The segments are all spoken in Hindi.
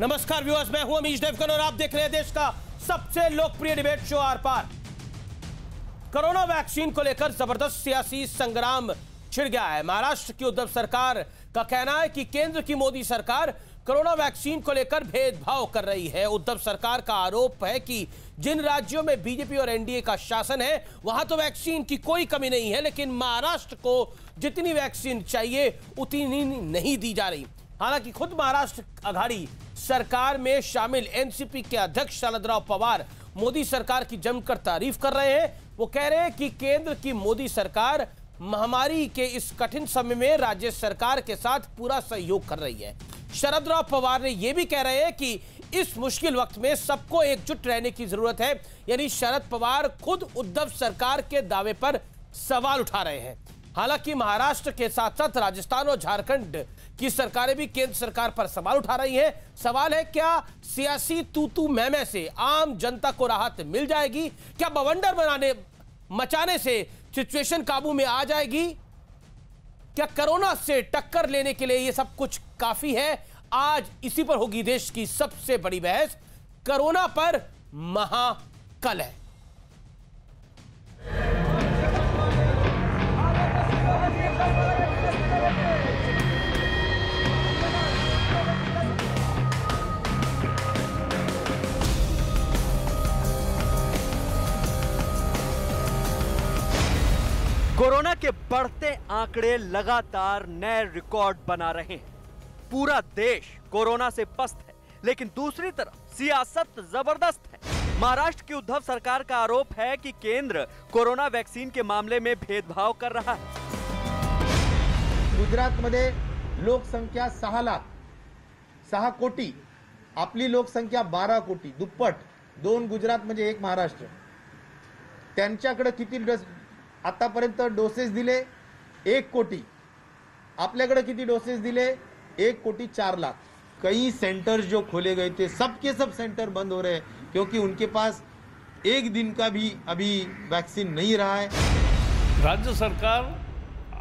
नमस्कार व्यूअर्स, मैं हूं अमीश देवगन और आप देख रहे हैं देश का सबसे लोकप्रिय डिबेट शो आर पार। कोरोना वैक्सीन को लेकर जबरदस्त सियासी संग्राम छिड़ गया है। महाराष्ट्र की उद्धव सरकार का कहना है कि केंद्र की मोदी सरकार कोरोना वैक्सीन को लेकर भेदभाव कर रही है। उद्धव सरकार का आरोप है कि जिन राज्यों में बीजेपी और एनडीए का शासन है वहां तो वैक्सीन की कोई कमी नहीं है, लेकिन महाराष्ट्र को जितनी वैक्सीन चाहिए उतनी नहीं दी जा रही। हालांकि खुद महाराष्ट्र अघाड़ी सरकार में शामिल एनसीपी के अध्यक्ष शरदराव पवार मोदी सरकार की जमकर तारीफ कर रहे हैं। वो कह रहे हैं कि केंद्र की मोदी सरकार महामारी के इस कठिन समय में राज्य सरकार के साथ पूरा सहयोग कर रही है। शरदराव पवार ने यह भी कह रहे हैं कि इस मुश्किल वक्त में सबको एकजुट रहने की जरूरत है। यानी शरद पवार खुद उद्धव सरकार के दावे पर सवाल उठा रहे हैं। हालांकि महाराष्ट्र के साथ साथ राजस्थान और झारखंड की सरकारें भी केंद्र सरकार पर सवाल उठा रही हैं। सवाल है, क्या सियासी तू मैं से आम जनता को राहत मिल जाएगी? क्या बवंडर मचाने से सिचुएशन काबू में आ जाएगी? क्या कोरोना से टक्कर लेने के लिए यह सब कुछ काफी है? आज इसी पर होगी देश की सबसे बड़ी बहस। कोरोना पर महाकल है। कोरोना के बढ़ते आंकड़े लगातार नए रिकॉर्ड बना रहे हैं। पूरा देश कोरोना से पस्त है, लेकिन दूसरी तरफ सियासत जबरदस्त है। महाराष्ट्र की उद्धव सरकार का आरोप है कि केंद्र कोरोना वैक्सीन के मामले में भेदभाव कर रहा है। गुजरातमध्ये लोकसंख्या 6 कोटी, आपली लोकसंख्या 12 कोटी, दुप्पट। 2 गुजरात म्हणजे 1 महाराष्ट्र। त्यांच्याकडे किती आतापर्यंत डोसेस दिले? 1 कोटी। आपल्याकडे किती डोसेस दिले? 1 कोटी 4 लाख। कई सेंटर्स जो खोले गए थे, सबके सब सेंटर बंद हो रहे हैं क्योंकि उनके पास एक दिन का भी अभी वैक्सीन नहीं रहा है। राज्य सरकार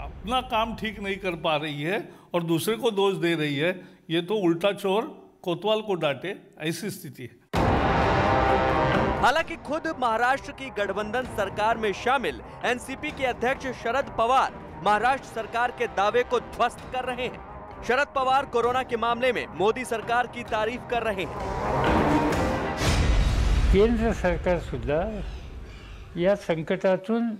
अपना काम ठीक नहीं कर पा रही है और दूसरे को दोष दे रही है। ये तो उल्टा चोर कोतवाल को डांटे, ऐसी स्थिति है। हालांकि खुद महाराष्ट्र की गठबंधन सरकार में शामिल एनसीपी के अध्यक्ष शरद पवार महाराष्ट्र सरकार के दावे को ध्वस्त कर रहे हैं। शरद पवार कोरोना के मामले में मोदी सरकार की तारीफ कर रहे हैं। केंद्र सरकार सुद्धा या संकटातून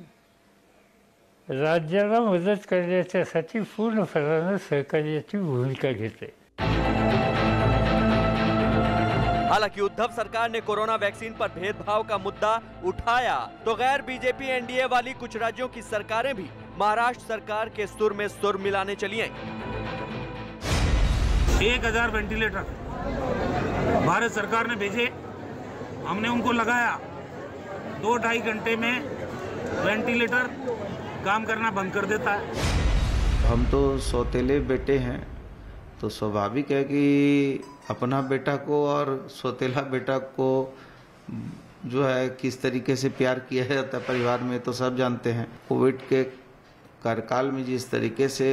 राज्याला मदत करण्यासाठी पूर्णपणे सहकार्याची भूमिका घेते। हालांकि उद्धव सरकार ने कोरोना वैक्सीन पर भेदभाव का मुद्दा उठाया तो गैर बीजेपी एनडीए वाली कुछ राज्यों की सरकारें भी महाराष्ट्र सरकार के सुर में सुर मिलाने चली आई। 1000 वेंटिलेटर भारत सरकार ने भेजे, हमने उनको लगाया। 2-2.5 घंटे में वेंटिलेटर काम करना बंद कर देता है। हम तो सौतेले बेटे हैं, तो स्वाभाविक है कि अपना बेटा को और सौतेला बेटा को जो है किस तरीके से प्यार किया जाता है परिवार में, तो सब जानते हैं। कोविड के कार्यकाल में जिस तरीके से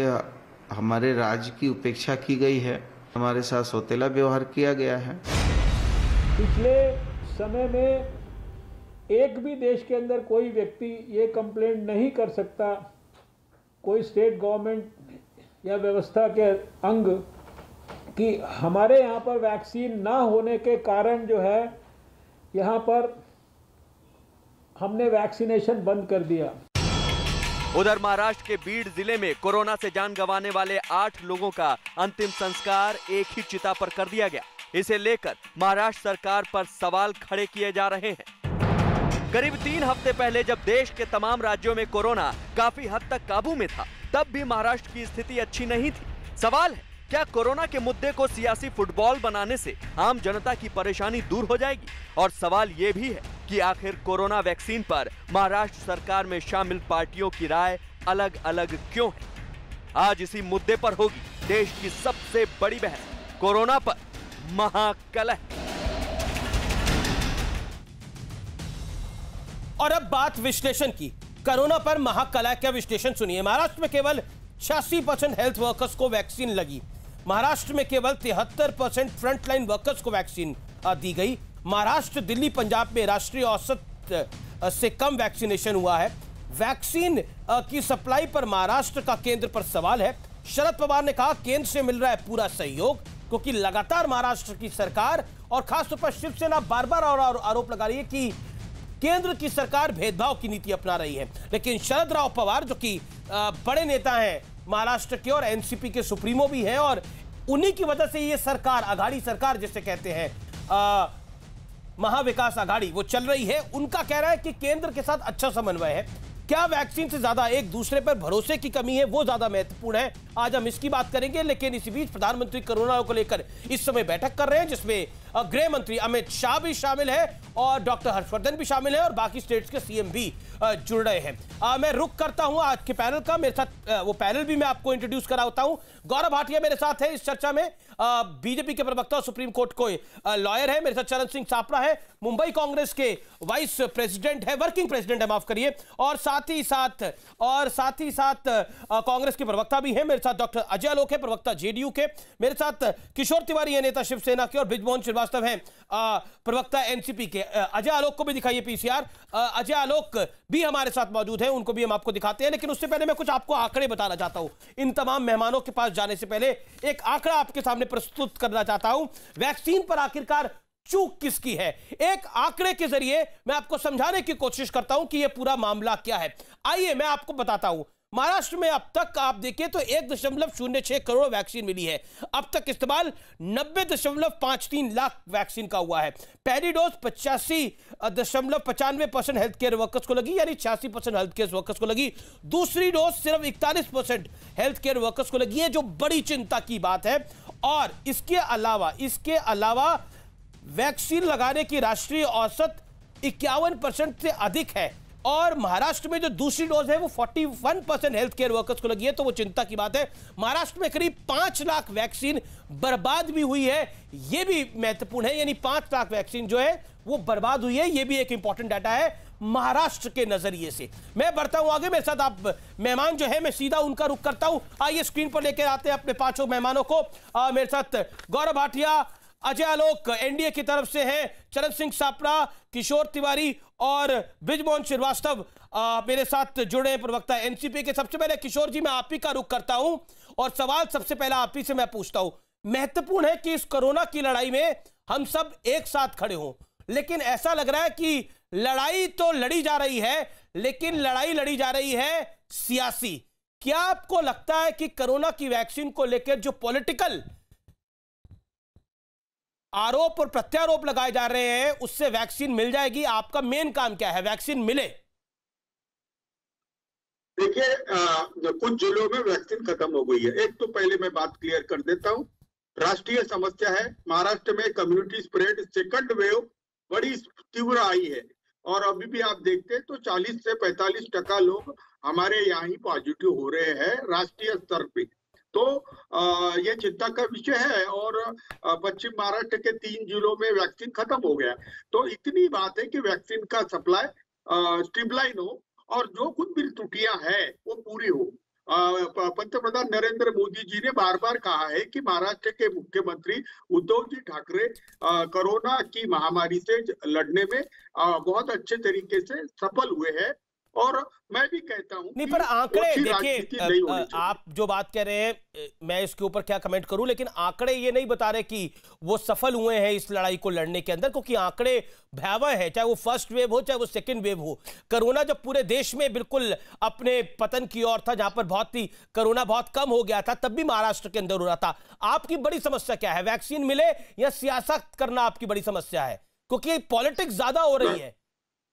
हमारे राज्य की उपेक्षा की गई है, हमारे साथ सौतेला व्यवहार किया गया है। पिछले समय में एक भी देश के अंदर कोई व्यक्ति ये कंप्लेंट नहीं कर सकता, कोई स्टेट गवर्नमेंट या व्यवस्था के अंग, कि हमारे यहाँ पर वैक्सीन ना होने के कारण जो है यहाँ पर हमने वैक्सीनेशन बंद कर दिया। उधर महाराष्ट्र के बीड जिले में कोरोना से जान गंवाने वाले 8 लोगों का अंतिम संस्कार एक ही चिता पर कर दिया गया। इसे लेकर महाराष्ट्र सरकार पर सवाल खड़े किए जा रहे हैं। करीब 3 हफ्ते पहले जब देश के तमाम राज्यों में कोरोना काफी हद तक काबू में था, तब भी महाराष्ट्र की स्थिति अच्छी नहीं थी। सवाल है, क्या कोरोना के मुद्दे को सियासी फुटबॉल बनाने से आम जनता की परेशानी दूर हो जाएगी? और सवाल ये भी है कि आखिर कोरोना वैक्सीन पर महाराष्ट्र सरकार में शामिल पार्टियों की राय अलग अलग क्यों है? आज इसी मुद्दे पर होगी देश की सबसे बड़ी बहस। कोरोना पर महाकलह। और अब बात विश्लेषण की। कोरोना पर महाकलह का विश्लेषण सुनिए। महाराष्ट्र में केवल 86% हेल्थ वर्कर्स को वैक्सीन लगी। महाराष्ट्र में केवल 73% फ्रंटलाइन वर्कर्स को वैक्सीन दी गई। महाराष्ट्र, दिल्ली, पंजाब में राष्ट्रीय औसत से कम वैक्सीनेशन हुआ है। वैक्सीन की सप्लाई पर महाराष्ट्र का केंद्र पर सवाल है। शरद पवार ने कहा केंद्र से मिल रहा है पूरा सहयोग, क्योंकि लगातार महाराष्ट्र की सरकार और खासतौर पर शिवसेना बार बार आरोप लगा रही है कि केंद्र की सरकार भेदभाव की नीति अपना रही है। लेकिन शरद राव पवार, जो कि बड़े नेता हैं महाराष्ट्र के और एनसीपी के सुप्रीमो भी हैं, और उन्हीं की वजह से ये सरकार, आघाड़ी सरकार जिसे कहते हैं, महाविकास आघाड़ी, वो चल रही है। उनका कहना है कि केंद्र के साथ अच्छा समन्वय है। क्या वैक्सीन से ज्यादा एक दूसरे पर भरोसे की कमी है, वो ज्यादा महत्वपूर्ण है? आज हम इसकी बात करेंगे। लेकिन इसी बीच प्रधानमंत्री कोरोना को लेकर इस समय बैठक कर रहे हैं, जिसमें गृह मंत्री अमित शाह भी शामिल है और डॉक्टर हर्षवर्धन भी शामिल है और बाकी स्टेट्स के सीएम भी जुड़ रहे हैं। मैं रुक करता हूं आज के पैनल का। मेरे साथ वो पैनल भी मैं आपको इंट्रोड्यूस कराता हूं। गौरव भाटिया मेरे साथ है इस चर्चा में, बीजेपी के प्रवक्ता, सुप्रीम कोर्ट को लॉयर है। मेरे साथ चरण सिंह सापड़ा है, मुंबई कांग्रेस के वाइस प्रेसिडेंट है, वर्किंग प्रेसिडेंट है, माफ करिए, और साथ ही साथ कांग्रेस के प्रवक्ता भी हैं। मेरे साथ डॉक्टर अजय आलोक है, प्रवक्ता जेडीयू के। मेरे साथ किशोर तिवारी है, नेता शिवसेना के, और बृजमोहन श्रीवास्तव हैं, प्रवक्ता एनसीपी के। अजय आलोक को भी दिखाइए पीसीआर। अजय आलोक भी हमारे साथ मौजूद हैं, उनको भी हम आपको दिखाते हैं। लेकिन उससे पहले मैं कुछ आपको आंकड़े बताना चाहता हूं। इन तमाम मेहमानों के पास जाने से पहले एक आंकड़ा आपके सामने प्रस्तुत करना चाहता हूं। वैक्सीन पर आखिरकार चूक किसकी है, एक आंकड़े के जरिए मैं आपको समझाने की कोशिश करता हूं कि यह पूरा मामला क्या है। आइए मैं आपको बताता हूं। महाराष्ट्र में अब तक आप देखिए तो 1.06 करोड़ वैक्सीन मिली है। अब तक इस्तेमाल 90.53 लाख वैक्सीन का हुआ है। पहली डोज 85.95% हेल्थ केयर वर्कर्स को लगी, यानी 86% हेल्थ केयर वर्कर्स को लगी। दूसरी डोज सिर्फ 41% हेल्थ केयर वर्कर्स को लगी है, जो बड़ी चिंता की बात है। और इसके अलावा वैक्सीन लगाने की राष्ट्रीय औसत 51% से अधिक है। और महाराष्ट्र में जो दूसरी डोज है वो 41% हेल्थ केयर वर्कर्स को लगी है, तो वो चिंता की बात है। महाराष्ट्र में करीब 5 लाख वैक्सीन बर्बाद भी हुई है, ये भी महत्वपूर्ण है, यानी 5 लाख वैक्सीन जो है वो बर्बाद हुई है। ये भी एक इंपॉर्टेंट डाटा है महाराष्ट्र के नजरिए से। मैं बढ़ता हूं आगे। मेरे साथ आप मेहमान जो है, मैं सीधा उनका रुख करता हूं। आइए स्क्रीन पर लेकर आते हैं अपने 5 मेहमानों को। मेरे साथ गौरव भाटिया, अजय आलोक एनडीए की तरफ से हैं, चरण सिंह सापड़ा, किशोर तिवारी और बृजमोहन श्रीवास्तव मेरे साथ जुड़े हैं, प्रवक्ता एनसीपी के। सबसे पहले किशोर जी, मैं आप ही का रुख करता हूं और सवाल सबसे पहला आप ही से मैं पूछता हूं। महत्वपूर्ण है कि इस कोरोना की लड़ाई में हम सब एक साथ खड़े हों, लेकिन ऐसा लग रहा है कि लड़ाई तो लड़ी जा रही है, लेकिन लड़ाई लड़ी जा रही है सियासी। क्या आपको लगता है कि कोरोना की वैक्सीन को लेकर जो पॉलिटिकल आरोप और प्रत्यारोप लगाए जा रहे हैं उससे वैक्सीन मिल जाएगी? आपका मेन काम क्या है, वैक्सीन मिले? देखिए, कुछ जिलों में वैक्सीन खत्म हो गई है। एक तो पहले मैं बात क्लियर कर देता हूं, राष्ट्रीय समस्या है। महाराष्ट्र में कम्युनिटी स्प्रेड, सेकंड वेव बड़ी तीव्र आई है और अभी भी आप देखते हैं तो 40 से 45% लोग हमारे यहाँ ही पॉजिटिव हो रहे हैं राष्ट्रीय स्तर पे। तो ये चिंता का विषय है। और पश्चिम महाराष्ट्र के 3 जिलों में वैक्सीन खत्म हो गया। तो इतनी बात है कि वैक्सीन का सप्लाई स्ट्रीमलाइन हो और जो कुछ भी त्रुटियां हैं वो पूरी हो। पंतप्रधान नरेंद्र मोदी जी ने बार बार कहा है कि महाराष्ट्र के मुख्यमंत्री उद्धव जी ठाकरे कोरोना की महामारी से लड़ने में बहुत अच्छे तरीके से सफल हुए हैं। और मैं भी कहता हूं नहीं, पर आंकड़े देखिए, आप जो बात कह रहे हैं मैं इसके ऊपर क्या कमेंट करूं, लेकिन आंकड़े ये नहीं बता रहे कि वो सफल हुए हैं इस लड़ाई को लड़ने के अंदर, क्योंकि आंकड़े भयावह है, चाहे वो फर्स्ट वेव हो चाहे वो सेकंड वेव हो। कोरोना जब पूरे देश में बिल्कुल अपने पतन की ओर था, जहां पर कोरोना बहुत कम हो गया था, तब भी महाराष्ट्र के अंदर हो रहा था। आपकी बड़ी समस्या क्या है, वैक्सीन मिले या सियासत करना आपकी बड़ी समस्या है? क्योंकि पॉलिटिक्स ज्यादा हो रही है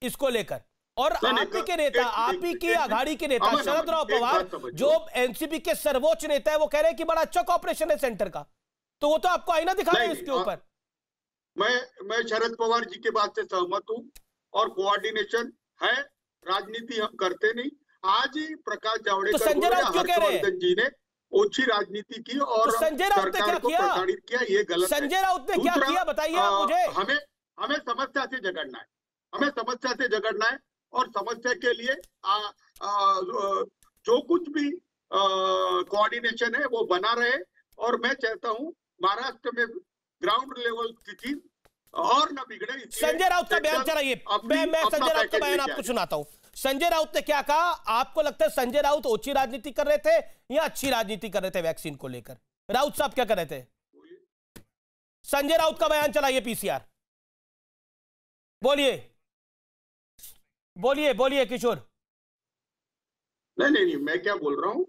इसको लेकर। और आप ही के नेता, आप ही की आघाड़ी के नेता शरद राव पवार, जो एनसीपी के सर्वोच्च नेता है, वो कह रहे हैं कि बड़ा अच्छा कॉपरेशन है सेंटर का। तो वो तो आपको आईना दिखा रहे हैं इसके ऊपर। मैं शरद पवार जी के बात से सहमत हूं और कोऑर्डिनेशन है। राजनीति हम करते नहीं। आज ही प्रकाश जावड़ेकर, हर्षवर्धन जी ने ओछी राजनीति की और सरकार को प्रताड़ित किया। ये गलत है। संजय राउत ने क्या किया बताइए आप मुझे। हमें समस्या से झगड़ना है, हमें समस्या से झगड़ना है और समस्या के लिए जो कुछ भी कोऑर्डिनेशन है वो बना रहे और मैं चाहता हूं महाराष्ट्र में ग्राउंड लेवल स्थिति और न बिगड़े। संजय राउत का बयान चलाइए, मैं संजय राउत का बयान आपको सुनाता हूं। संजय राउत ने क्या कहा? आपको लगता है संजय राउत ओछी राजनीति कर रहे थे या अच्छी राजनीति कर रहे थे वैक्सीन को लेकर? राउत साहब क्या कर रहे थे? संजय राउत का बयान चलाइए पीसीआर। बोलिए बोलिए बोलिए किशोर। नहीं, मैं क्या बोल रहा हूं,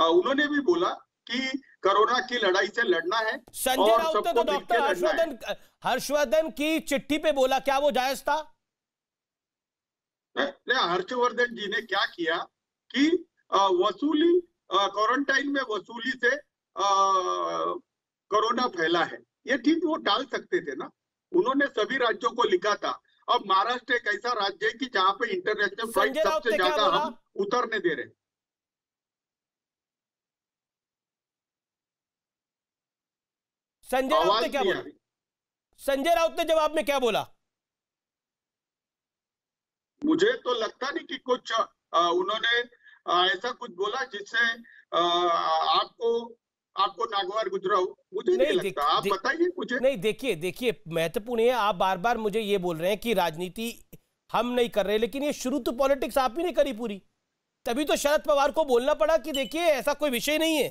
उन्होंने भी बोला कि कोरोना की लड़ाई से लड़ना है। संजय राउत ने तो डॉक्टर हर्षवर्धन की चिट्ठी पे बोला, क्या वो जायज था? नहीं, हर्षवर्धन जी ने क्या किया कि वसूली, क्वारंटाइन में वसूली से कोरोना फैला है, ये ठीक वो टाल सकते थे ना। उन्होंने सभी राज्यों को लिखा था। अब महाराष्ट्र एक ऐसा राज्य है कि जहां पे इंटरनेशनल फ्लाइट सबसे ज्यादा हम उतरने दे रहे हैं। संजय राउत ने क्या बोला? संजय राउत ने जवाब में क्या बोला? मुझे तो लगता नहीं कि कुछ उन्होंने ऐसा कुछ बोला जिससे आपको नागवार गुजरा हो। मुझे नहीं लगता। आप बताइए मुझे। नहीं, देखिए महत्वपूर्ण है, आप बार बार मुझे ये बोल रहे हैं कि राजनीति हम नहीं कर रहे, लेकिन ये शुरू तो पॉलिटिक्स आप ही नहीं करी पूरी, तभी तो शरद पवार को बोलना पड़ा कि देखिए ऐसा कोई विषय नहीं है।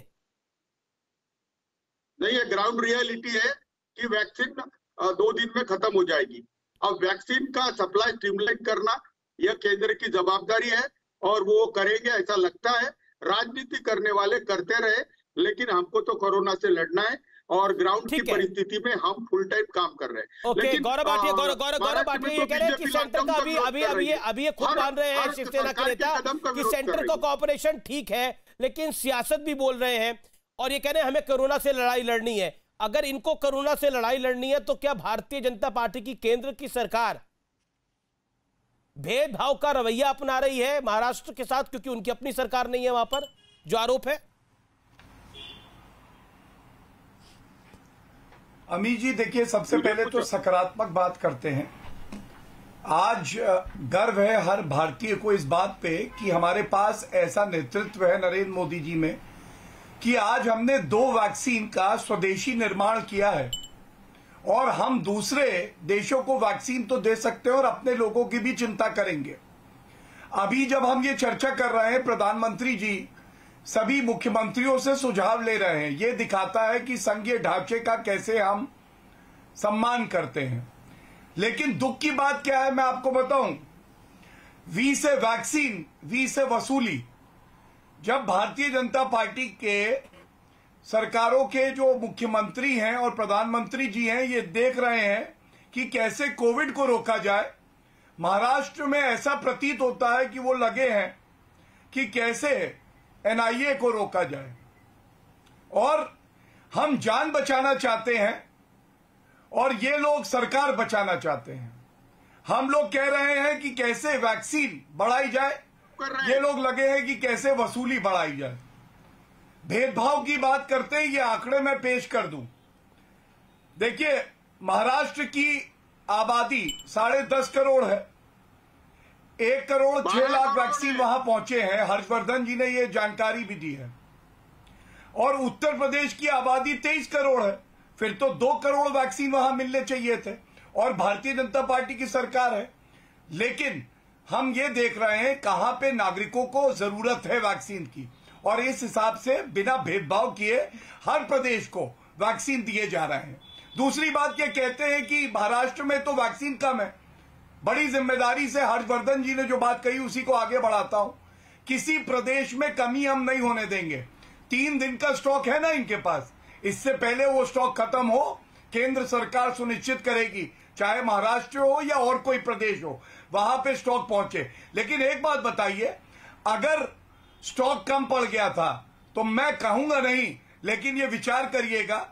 नहीं, ये ग्राउंड रियलिटी है कि वैक्सीन 2 दिन में खत्म हो जाएगी। अब वैक्सीन का सप्लाई स्ट्रीमलाइन करना यह केंद्र की जवाबदारी है और वो करेंगे ऐसा लगता है। राजनीति करने वाले करते रहे, लेकिन हमको तो कोरोना से लड़ना है और ग्राउंड की परिस्थिति में हम फुल टाइम काम कर रहे हैं। ओके, गौरव भाटिया ये कह रहे हैं कि सेंटर का अभी ये खुद मान रहे हैं शिवसेना के नेता कि सेंटर का कॉपरेशन ठीक है, लेकिन सियासत भी बोल रहे हैं और ये कह रहे हैं हमें कोरोना से लड़ाई लड़नी है। अगर इनको कोरोना से लड़ाई लड़नी है तो क्या भारतीय जनता पार्टी की केंद्र की सरकार भेदभाव का रवैया अपना रही है महाराष्ट्र के साथ, क्योंकि उनकी अपनी सरकार नहीं है वहां पर, जो आरोप है? अमीर जी देखिए, सबसे पहले तो सकारात्मक बात करते हैं। आज गर्व है हर भारतीय को इस बात पे कि हमारे पास ऐसा नेतृत्व है नरेंद्र मोदी जी में कि आज हमने 2 वैक्सीन का स्वदेशी निर्माण किया है और हम दूसरे देशों को वैक्सीन तो दे सकते हैं और अपने लोगों की भी चिंता करेंगे। अभी जब हम ये चर्चा कर रहे हैं, प्रधानमंत्री जी सभी मुख्यमंत्रियों से सुझाव ले रहे हैं। ये दिखाता है कि संघीय ढांचे का कैसे हम सम्मान करते हैं। लेकिन दुख की बात क्या है मैं आपको बताऊं, वी से वैक्सीन, वी से वसूली। जब भारतीय जनता पार्टी के सरकारों के जो मुख्यमंत्री हैं और प्रधानमंत्री जी हैं ये देख रहे हैं कि कैसे कोविड को रोका जाए, महाराष्ट्र में ऐसा प्रतीत होता है कि वो लगे हैं कि कैसे एनआईए को रोका जाए। और हम जान बचाना चाहते हैं और ये लोग सरकार बचाना चाहते हैं। हम लोग कह रहे हैं कि कैसे वैक्सीन बढ़ाई जाए, ये लोग लगे हैं कि कैसे वसूली बढ़ाई जाए। भेदभाव की बात करते हैं, ये आंकड़े मैं पेश कर दूं। देखिए, महाराष्ट्र की आबादी 10.5 करोड़ है। 1 करोड़ 6 लाख वैक्सीन वहां पहुंचे हैं, हर्षवर्धन जी ने ये जानकारी भी दी है। और उत्तर प्रदेश की आबादी 23 करोड़ है, फिर तो 2 करोड़ वैक्सीन वहां मिलने चाहिए थे और भारतीय जनता पार्टी की सरकार है। लेकिन हम ये देख रहे हैं कहां पे नागरिकों को जरूरत है वैक्सीन की और इस हिसाब से बिना भेदभाव किए हर प्रदेश को वैक्सीन दिए जा रहे हैं। दूसरी बात ये कहते हैं कि महाराष्ट्र में तो वैक्सीन कम है। बड़ी जिम्मेदारी से हर्षवर्धन जी ने जो बात कही उसी को आगे बढ़ाता हूं। किसी प्रदेश में कमी हम नहीं होने देंगे। 3 दिन का स्टॉक है ना इनके पास, इससे पहले वो स्टॉक खत्म हो केंद्र सरकार सुनिश्चित करेगी, चाहे महाराष्ट्र हो या और कोई प्रदेश हो, वहां पे स्टॉक पहुंचे। लेकिन एक बात बताइए, अगर स्टॉक कम पड़ गया था तो मैं कहूंगा नहीं, लेकिन ये विचार करिएगा,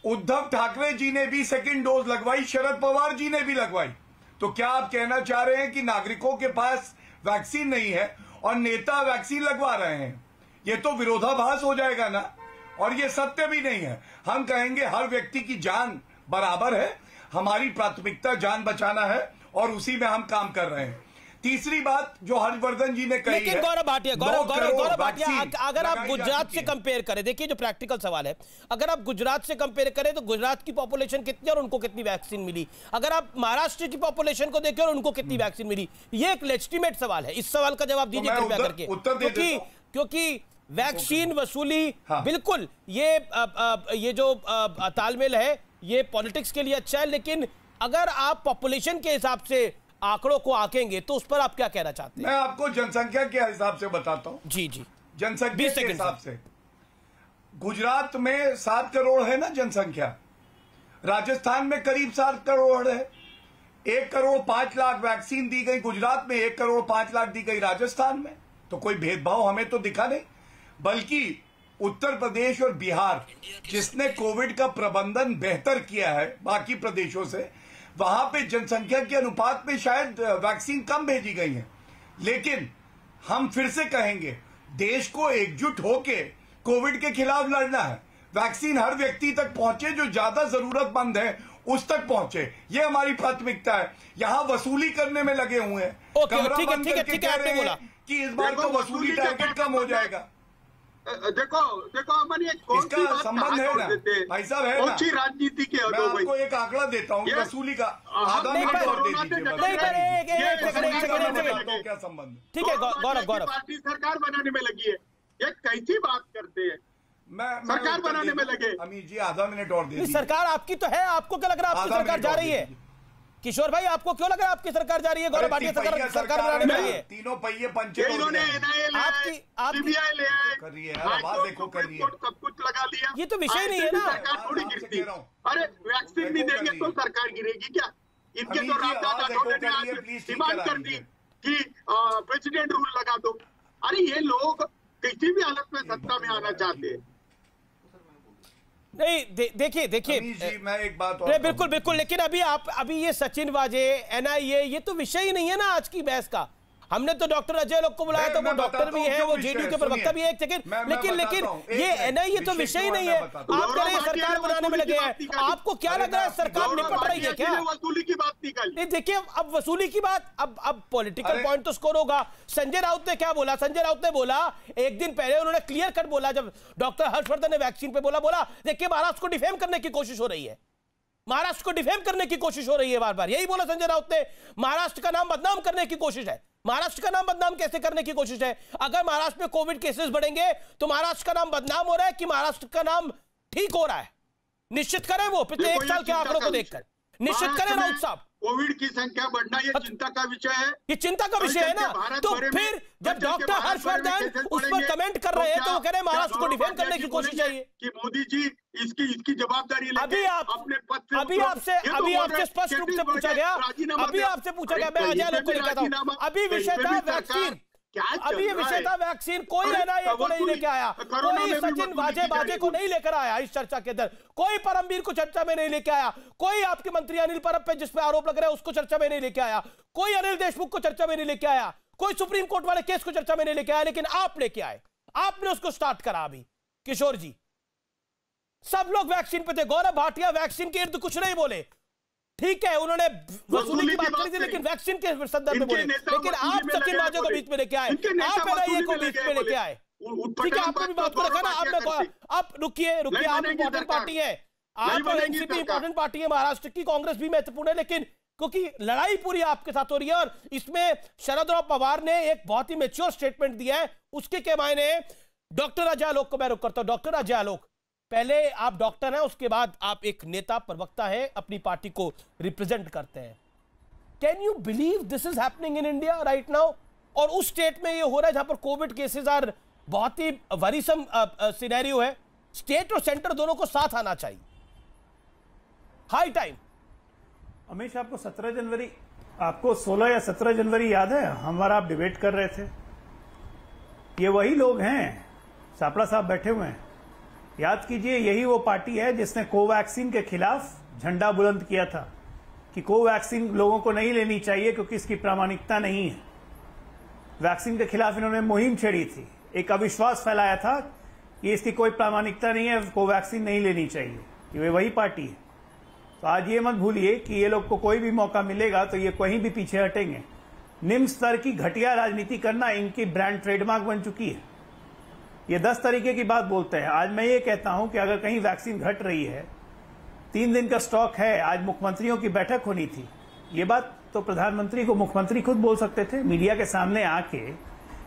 उद्धव ठाकरे जी ने भी 2nd डोज लगवाई, शरद पवार जी ने भी लगवाई। तो क्या आप कहना चाह रहे हैं कि नागरिकों के पास वैक्सीन नहीं है और नेता वैक्सीन लगवा रहे हैं? ये तो विरोधाभास हो जाएगा ना, और ये सत्य भी नहीं है। हम कहेंगे हर व्यक्ति की जान बराबर है, हमारी प्राथमिकता जान बचाना है और उसी में हम काम कर रहे हैं। तीसरी बात जो हर्षवर्धन जी ने कही है, लेकिन गौरव भाटिया, अगर आप गुजरात से कंपेयर करें, देखिए जो प्रैक्टिकल सवाल है, अगर आप गुजरात से कंपेयर करें तो गुजरात की पॉपुलेशन कितनी और उनको कितनी वैक्सीन मिली, अगर आप महाराष्ट्र की पॉपुलेशन को देखें और उनको कितनी वैक्सीन मिली, ये एक लेजिटिमेट सवाल है। इस सवाल का जवाब दीजिए कृपया करके, क्योंकि वैक्सीन वसूली बिल्कुल ये जो तालमेल है ये पॉलिटिक्स के लिए अच्छा है, लेकिन अगर आप पॉपुलेशन के हिसाब से आंकड़ों को आंकेंगे तो उस पर आप क्या कहना चाहते हैं? मैं आपको जनसंख्या के हिसाब से बताता हूं। जी जनसंख्या के हिसाब से गुजरात में 7 करोड़ है ना जनसंख्या, राजस्थान में करीब 7 करोड़ है। 1 करोड़ 5 लाख वैक्सीन दी गई गुजरात में, 1 करोड़ 5 लाख दी गई राजस्थान में। तो कोई भेदभाव हमें तो दिखा नहीं, बल्कि उत्तर प्रदेश और बिहार जिसने कोविड का प्रबंधन बेहतर किया है बाकी प्रदेशों से, वहां पे जनसंख्या के अनुपात में शायद वैक्सीन कम भेजी गई है। लेकिन हम फिर से कहेंगे, देश को एकजुट होके कोविड के खिलाफ लड़ना है। वैक्सीन हर व्यक्ति तक पहुंचे, जो ज्यादा जरूरतमंद है उस तक पहुंचे, ये हमारी प्राथमिकता है। यहां वसूली करने में लगे हुए हैं, कमरा बंद करके कह रहे हैं कि इस बार तो वसूली टारगेट कम हो जाएगा। देखो अमन, ये कौन सी बात संबंध है ना भाई साहब, है कौन सी राजनीति के? मैं आपको एक आंकड़ा देता हूँ वसूली का, आधा मिनट और दे दीजिए। क्या संबंध? ठीक है गौरव, पार्टी सरकार बनाने में लगी है, ये कैसी बात करते हैं? सरकार बनाने में लगे। अमीर जी आधा मिनट और दे दीजिए। सरकार आपकी तो है, आपको क्या लग रहा है आपकी सरकार जा रही है? किशोर भाई, आपको क्यों लग रहा है आपकी सरकार जा रही है? गौरव भाटिया सरकार बनाने में है। तीनों पहिए पंचे इन्होंने सीबीआई ले आए, कर रही है, आवाज देखो कर रही है, सब कुछ लगा लिया। ये तो विषय नहीं है ना। सरकार थोड़ी गिरती। अरे वैक्सीन भी देंगे तो सरकार गिरेगी क्या? इनके तो रामदास आठवले ने आज डिमांड कर दी कि प्रेसिडेंट रूल लगा दो। अरे ये लोग किसी भी हालत में सत्ता में आना चाहते हैं। नहीं देखिए जी, मैं एक बात और बिल्कुल, लेकिन अभी ये सचिन वाजे, एनआईए, ये तो विषय ही नहीं है ना आज की बहस का। हमने तो डॉक्टर अजय लोग को बुलाया, तो वो डॉक्टर भी है, वो जेडीयू के प्रवक्ता भी है। एक सेकंड, लेकिन ये एनआईए तो विषय ही नहीं है। आप कह रहे हैं सरकार बनाने में लगे हैं, आपको क्या लग रहा है सरकार निपट रही है क्या? वसूली की बात निकाली। देखिए अब वसूली की बात, अब पॉलिटिकल पॉइंट तो स्कोर होगा। संजय राउत ने क्या बोला? संजय राउत ने बोला एक दिन पहले, उन्होंने क्लियर कट बोला, जब डॉक्टर हर्षवर्धन ने वैक्सीन पे बोला देखिए महाराष्ट्र को डिफेम करने की कोशिश हो रही है, महाराष्ट्र को डिफेम करने की कोशिश हो रही है। बार यही बोला संजय राउत ने। महाराष्ट्र का नाम बदनाम करने की कोशिश है। महाराष्ट्र का नाम बदनाम कैसे करने की कोशिश है? अगर महाराष्ट्र में कोविड केसेस बढ़ेंगे तो महाराष्ट्र का नाम बदनाम हो रहा है कि महाराष्ट्र का नाम ठीक हो रहा है? निश्चित करें, वो पिछले 1 साल के आंकड़ों को देखकर निश्चित करें राउत साहब। कोविड की संख्या बढ़ना ये चिंता का विषय है, ये चिंता का विषय है ना। तो फिर जब डॉक्टर हर्षवर्धन उस पर कमेंट कर रहे हैं तो वो कह रहे हैं महाराष्ट्र को डिफेंड करने की कोशिश चाहिए कि मोदी जी इसकी जवाबदारी लेके अपने पद से अभी आपसे स्पष्ट रूप से पूछा गया, मैं अजय लोग को कहता हूं, अभी विषय था वैक्सीन, अभी ये विषय था वैक्सीन। कोई एनआईए को नहीं लेके आया, कोई सचिन वाजे को नहीं लेकर आया इस चर्चा के अंदर, कोई परमवीर को चर्चा में नहीं लेके आया, कोई आपके मंत्री अनिल परब पे जिस पे आरोप लग रहा है उसको चर्चा में नहीं लेके आया, कोई अनिल देशमुख को चर्चा में नहीं लेके आया, कोई सुप्रीम कोर्ट वाले केस को चर्चा में नहीं लेके आया, लेकिन आप लेके आए, आपने उसको स्टार्ट करा। अभी किशोर जी, सब लोग वैक्सीन पे थे, गौरव भाटिया वैक्सीन के इर्द कुछ नहीं बोले, ठीक है उन्होंने वसूली की बात करी थी, लेकिन वैक्सीन के संदर्भ में बोले। लेकिन आप सचिन वाजे को बीच में लेके आए, आप एनआईए को बीच में लेके आए, ठीक है आपको भी बात को रखा ना। आप रुकिए, आप इंपॉर्टेंट पार्टी है, आप एनसीपी इंपॉर्टेंट पार्टी है, महाराष्ट्र की कांग्रेस भी महत्वपूर्ण है, लेकिन क्योंकि लड़ाई पूरी आपके साथ हो रही है और इसमें शरदराव पवार ने एक बहुत ही मैच्योर स्टेटमेंट दिया है, उसके क्या मायने। डॉक्टर अजय आलोक को मैं रुक करता हूं। डॉक्टर अजय आलोक, पहले आप डॉक्टर हैं, उसके बाद आप एक नेता प्रवक्ता है, अपनी पार्टी को रिप्रेजेंट करते हैं। Can you believe this is happening in India right now? और उस स्टेट में ये हो रहा है जहां पर कोविड केसेस आर बहुत ही वरीसम सिनेरियो है। स्टेट और सेंटर दोनों को साथ आना चाहिए, हाई टाइम। अमीश, आपको 17 जनवरी, आपको 16 या 17 जनवरी याद है हमारा आप डिबेट कर रहे थे? ये वही लोग हैं, सापड़ा साहब बैठे हुए हैं, याद कीजिए, यही वो पार्टी है जिसने कोवैक्सीन के खिलाफ झंडा बुलंद किया था कि कोवैक्सीन लोगों को नहीं लेनी चाहिए क्योंकि इसकी प्रामाणिकता नहीं है। वैक्सीन के खिलाफ इन्होंने मुहिम छेड़ी थी, एक अविश्वास फैलाया था कि इसकी कोई प्रामाणिकता नहीं है, कोवैक्सीन नहीं लेनी चाहिए। ये वही पार्टी है। तो आज ये मत भूलिए कि ये लोग को कोई भी मौका मिलेगा तो ये कहीं भी पीछे हटेंगे। निम्न स्तर की घटिया राजनीति करना इनकी ब्रांड ट्रेडमार्क बन चुकी है। ये 10 तरीके की बात बोलते हैं। आज मैं ये कहता हूं कि अगर कहीं वैक्सीन घट रही है, 3 दिन का स्टॉक है, आज मुख्यमंत्रियों की बैठक होनी थी, ये बात तो प्रधानमंत्री को मुख्यमंत्री खुद बोल सकते थे। मीडिया के सामने आके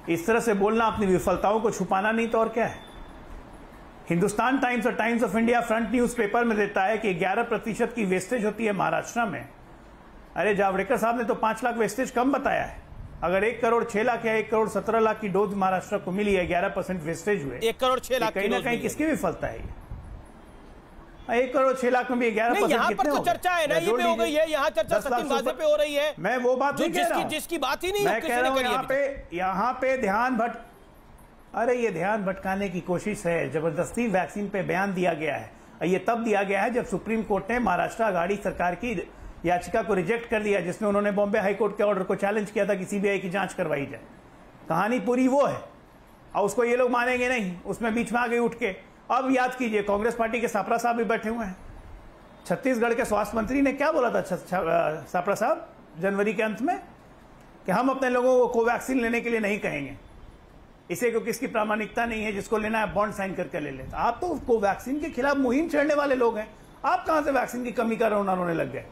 इस तरह से बोलना अपनी विफलताओं को छुपाना नहीं तो और क्या है। हिंदुस्तान टाइम्स और times of India front news paper में देता है कि 11% की वेस्टेज होती है महाराष्ट्र में। अरे जावड़ेकर साहब ने तो 5 लाख वेस्टेज कम बताया है। अगर 1 करोड़ 6 लाख या 1 करोड़ 17 लाख की डोज महाराष्ट्र को मिली है, 11% वेस्टेज हुए, 1 करोड़ 6 लाख कहीं ना कहीं किसकी विफलता है? 1 करोड़ 6 लाख में भी 11% यहाँ पर तो चर्चा है ना, ये पे हो गई है, यहाँ चर्चा सचिन वाजे पे हो रही है। मैं वो बात नहीं कह रहा हूं, जिसकी बात ही नहीं मैं कह रहा हूं यहाँ पे ध्यान अरे ये ध्यान भटकाने की कोशिश है। जबरदस्ती वैक्सीन पे बयान दिया गया है। ये तब दिया गया है जब सुप्रीम कोर्ट ने महाराष्ट्र आघाड़ी सरकार की याचिका को रिजेक्ट कर दिया, जिसमें उन्होंने बॉम्बे हाईकोर्ट के ऑर्डर को चैलेंज किया था कि सीबीआई की जांच करवाई जाए। कहानी पूरी वो है, और उसको ये लोग मानेंगे नहीं, उसमें बीच में आ गए उठ के। अब याद कीजिए, कांग्रेस पार्टी के सापड़ा साहब भी बैठे हुए हैं। छत्तीसगढ़ के स्वास्थ्य मंत्री ने क्या बोला था सापड़ा साहब जनवरी के अंत में, कि हम अपने लोगों को कोवैक्सीन लेने के लिए नहीं कहेंगे, इसे को किसकी प्रामाणिकता नहीं है, जिसको लेना है बॉन्ड साइन करके ले लेता। आप तो कोवैक्सीन के खिलाफ मुहिम छेड़ने वाले लोग हैं, आप कहां से वैक्सीन की कमी का रोना रोने लग गए?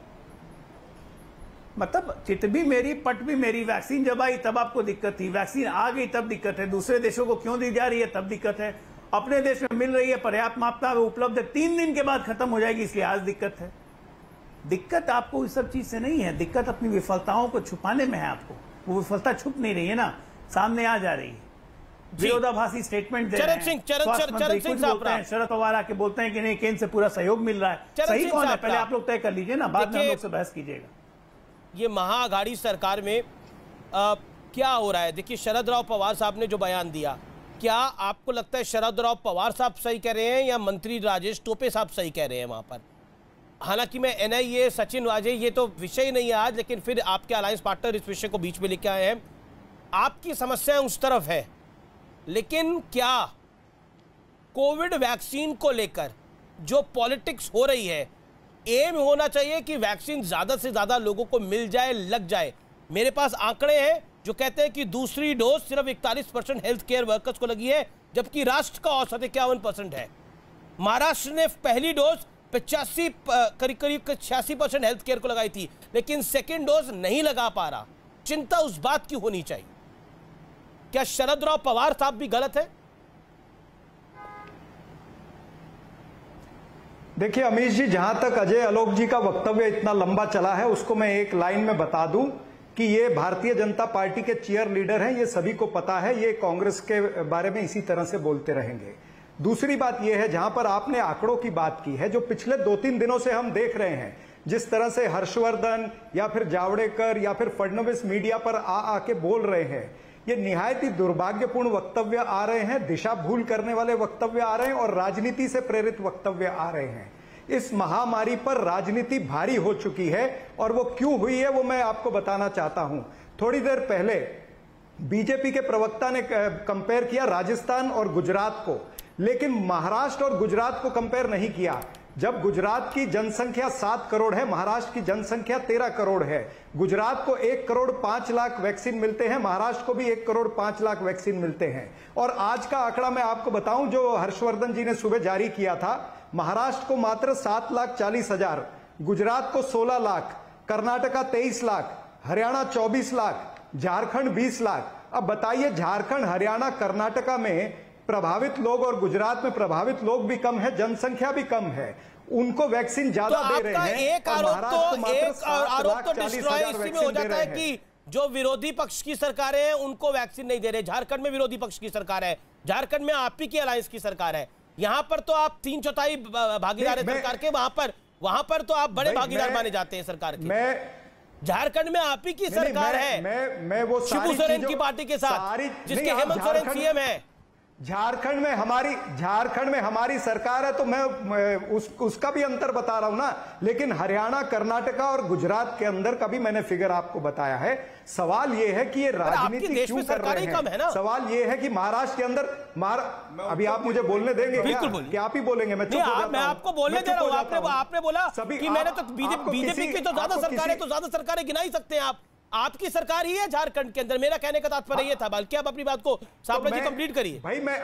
मतलब चित भी मेरी पट भी मेरी। वैक्सीन जब आई तब आपको दिक्कत थी, वैक्सीन आ गई तब दिक्कत है। दूसरे देशों को क्यों दी जा रही है तब दिक्कत है। अपने देश में मिल रही है, पर्याप्त मात्रा में उपलब्ध है, 3 दिन के बाद खत्म हो जाएगी, इसलिए आज दिक्कत है। दिक्कत आपको इस सब चीज से नहीं है, दिक्कत अपनी विफलताओं को छुपाने में है। आपको वो विफलता छुप नहीं रही है ना, सामने आ जा रही है। विरोधाभासी स्टेटमेंट दे रहे हैं। शरद पवार आके बोलते हैं कि नहीं, केंद्र से पूरा सहयोग मिल रहा है। सही कौन है पहले आप लोग तय कर लीजिए ना, बाद में हम लोग से बहस कीजिएगा। ये महाआघाड़ी सरकार में क्या हो रहा है? देखिए, शरद राव पवार साहब ने जो बयान दिया, क्या आपको लगता है शरद राव पवार साहब सही कह रहे हैं या मंत्री राजेश टोपे साहब सही कह रहे हैं वहां पर? हालांकि मैं एनआईए सचिन वाजे, ये तो विषय नहीं है आज, लेकिन फिर आपके अलायंस पार्टनर इस विषय को बीच में लेके आए हैं। आपकी समस्याएं उस तरफ है, लेकिन क्या कोविड वैक्सीन को लेकर जो पॉलिटिक्स हो रही है, एम होना चाहिए कि वैक्सीन ज्यादा से ज्यादा लोगों को मिल जाए, लग जाए? मेरे पास आंकड़े हैं जो कहते हैं कि दूसरी डोज सिर्फ 41% हेल्थ केयर वर्कर्स को लगी है, जबकि राष्ट्र का औसत 51% है। महाराष्ट्र ने पहली डोज 85 करीब 86% हेल्थ केयर को लगाई थी, लेकिन सेकेंड डोज नहीं लगा पा रहा। चिंता उस बात की होनी चाहिए। क्या शरद राव पवार साहब भी गलत है? देखिए अमीश जी, जहां तक अजय आलोक जी का वक्तव्य इतना लंबा चला है, उसको मैं एक लाइन में बता दूं कि ये भारतीय जनता पार्टी के चीयर लीडर हैं, ये सभी को पता है, ये कांग्रेस के बारे में इसी तरह से बोलते रहेंगे। दूसरी बात यह है, जहां पर आपने आंकड़ों की बात की है, जो पिछले 2-3 दिनों से हम देख रहे हैं, जिस तरह से हर्षवर्धन या फिर जावड़ेकर या फिर फडणवीस मीडिया पर आके बोल रहे हैं, ये निहायत ही दुर्भाग्यपूर्ण वक्तव्य आ रहे हैं, दिशा भूल करने वाले वक्तव्य आ रहे हैं और राजनीति से प्रेरित वक्तव्य आ रहे हैं। इस महामारी पर राजनीति भारी हो चुकी है, और वो क्यों हुई है वो मैं आपको बताना चाहता हूं। थोड़ी देर पहले बीजेपी के प्रवक्ता ने कंपेयर किया राजस्थान और गुजरात को, लेकिन महाराष्ट्र और गुजरात को कंपेयर नहीं किया। जब गुजरात की जनसंख्या 7 करोड़ है, महाराष्ट्र की जनसंख्या 13 करोड़ है। गुजरात को 1 करोड़ 5 लाख वैक्सीन मिलते हैं, महाराष्ट्र को भी 1 करोड़ 5 लाख वैक्सीन मिलते हैं। और आज का आंकड़ा मैं आपको बताऊं जो हर्षवर्धन जी ने सुबह जारी किया था, महाराष्ट्र को मात्र 7,40,000, गुजरात को 16 लाख, कर्नाटका 23 लाख, हरियाणा 24 लाख, झारखंड 20 लाख। अब बताइए, झारखंड, हरियाणा, कर्नाटका में प्रभावित लोग और गुजरात में प्रभावित लोग भी कम है, जनसंख्या भी कम है, उनको वैक्सीन ज्यादा दे रहे हैं। एक आरोप तो डिस्ट्रॉय इसी में हो जाता है कि जो विरोधी पक्ष की सरकारें हैं उनको वैक्सीन नहीं दे रहे। झारखंड में विरोधी पक्ष की सरकार है, झारखंड में आप ही की अलायंस की सरकार है। यहां पर तो आप 3/4 भागीदार है सरकार के, वहां पर तो आप बड़े भागीदार माने जाते हैं सरकार के। झारखंड में आप ही की सरकार है, मैं वो शिबू सोरेन की पार्टी के साथ, जिसके हेमंत सोरेन सीएम है। झारखंड में हमारी सरकार है, तो मैं उसका भी अंतर बता रहा हूं ना। लेकिन हरियाणा, कर्नाटका और गुजरात के अंदर का भी मैंने फिगर आपको बताया है। सवाल यह है कि ये राजनीति क्यों कर रहे हैं। सवाल यह है कि महाराष्ट्र के अंदर अभी आप मुझे बोलने देंगे क्या? आप ही बोलेंगे? मैं आपको बोलने दे रहा हूं। आपने बोला कि मैंने तो बीजेपी की तो ज्यादा सरकार है, तो ज्यादा सरकारें गिना ही सकते हैं आप। आपकी सरकार ही है झारखंड के अंदर। मेरा कहने का तात्पर्य ये था, बल्कि आप अपनी बात को सापला जी कंप्लीट करिए। भाई मैं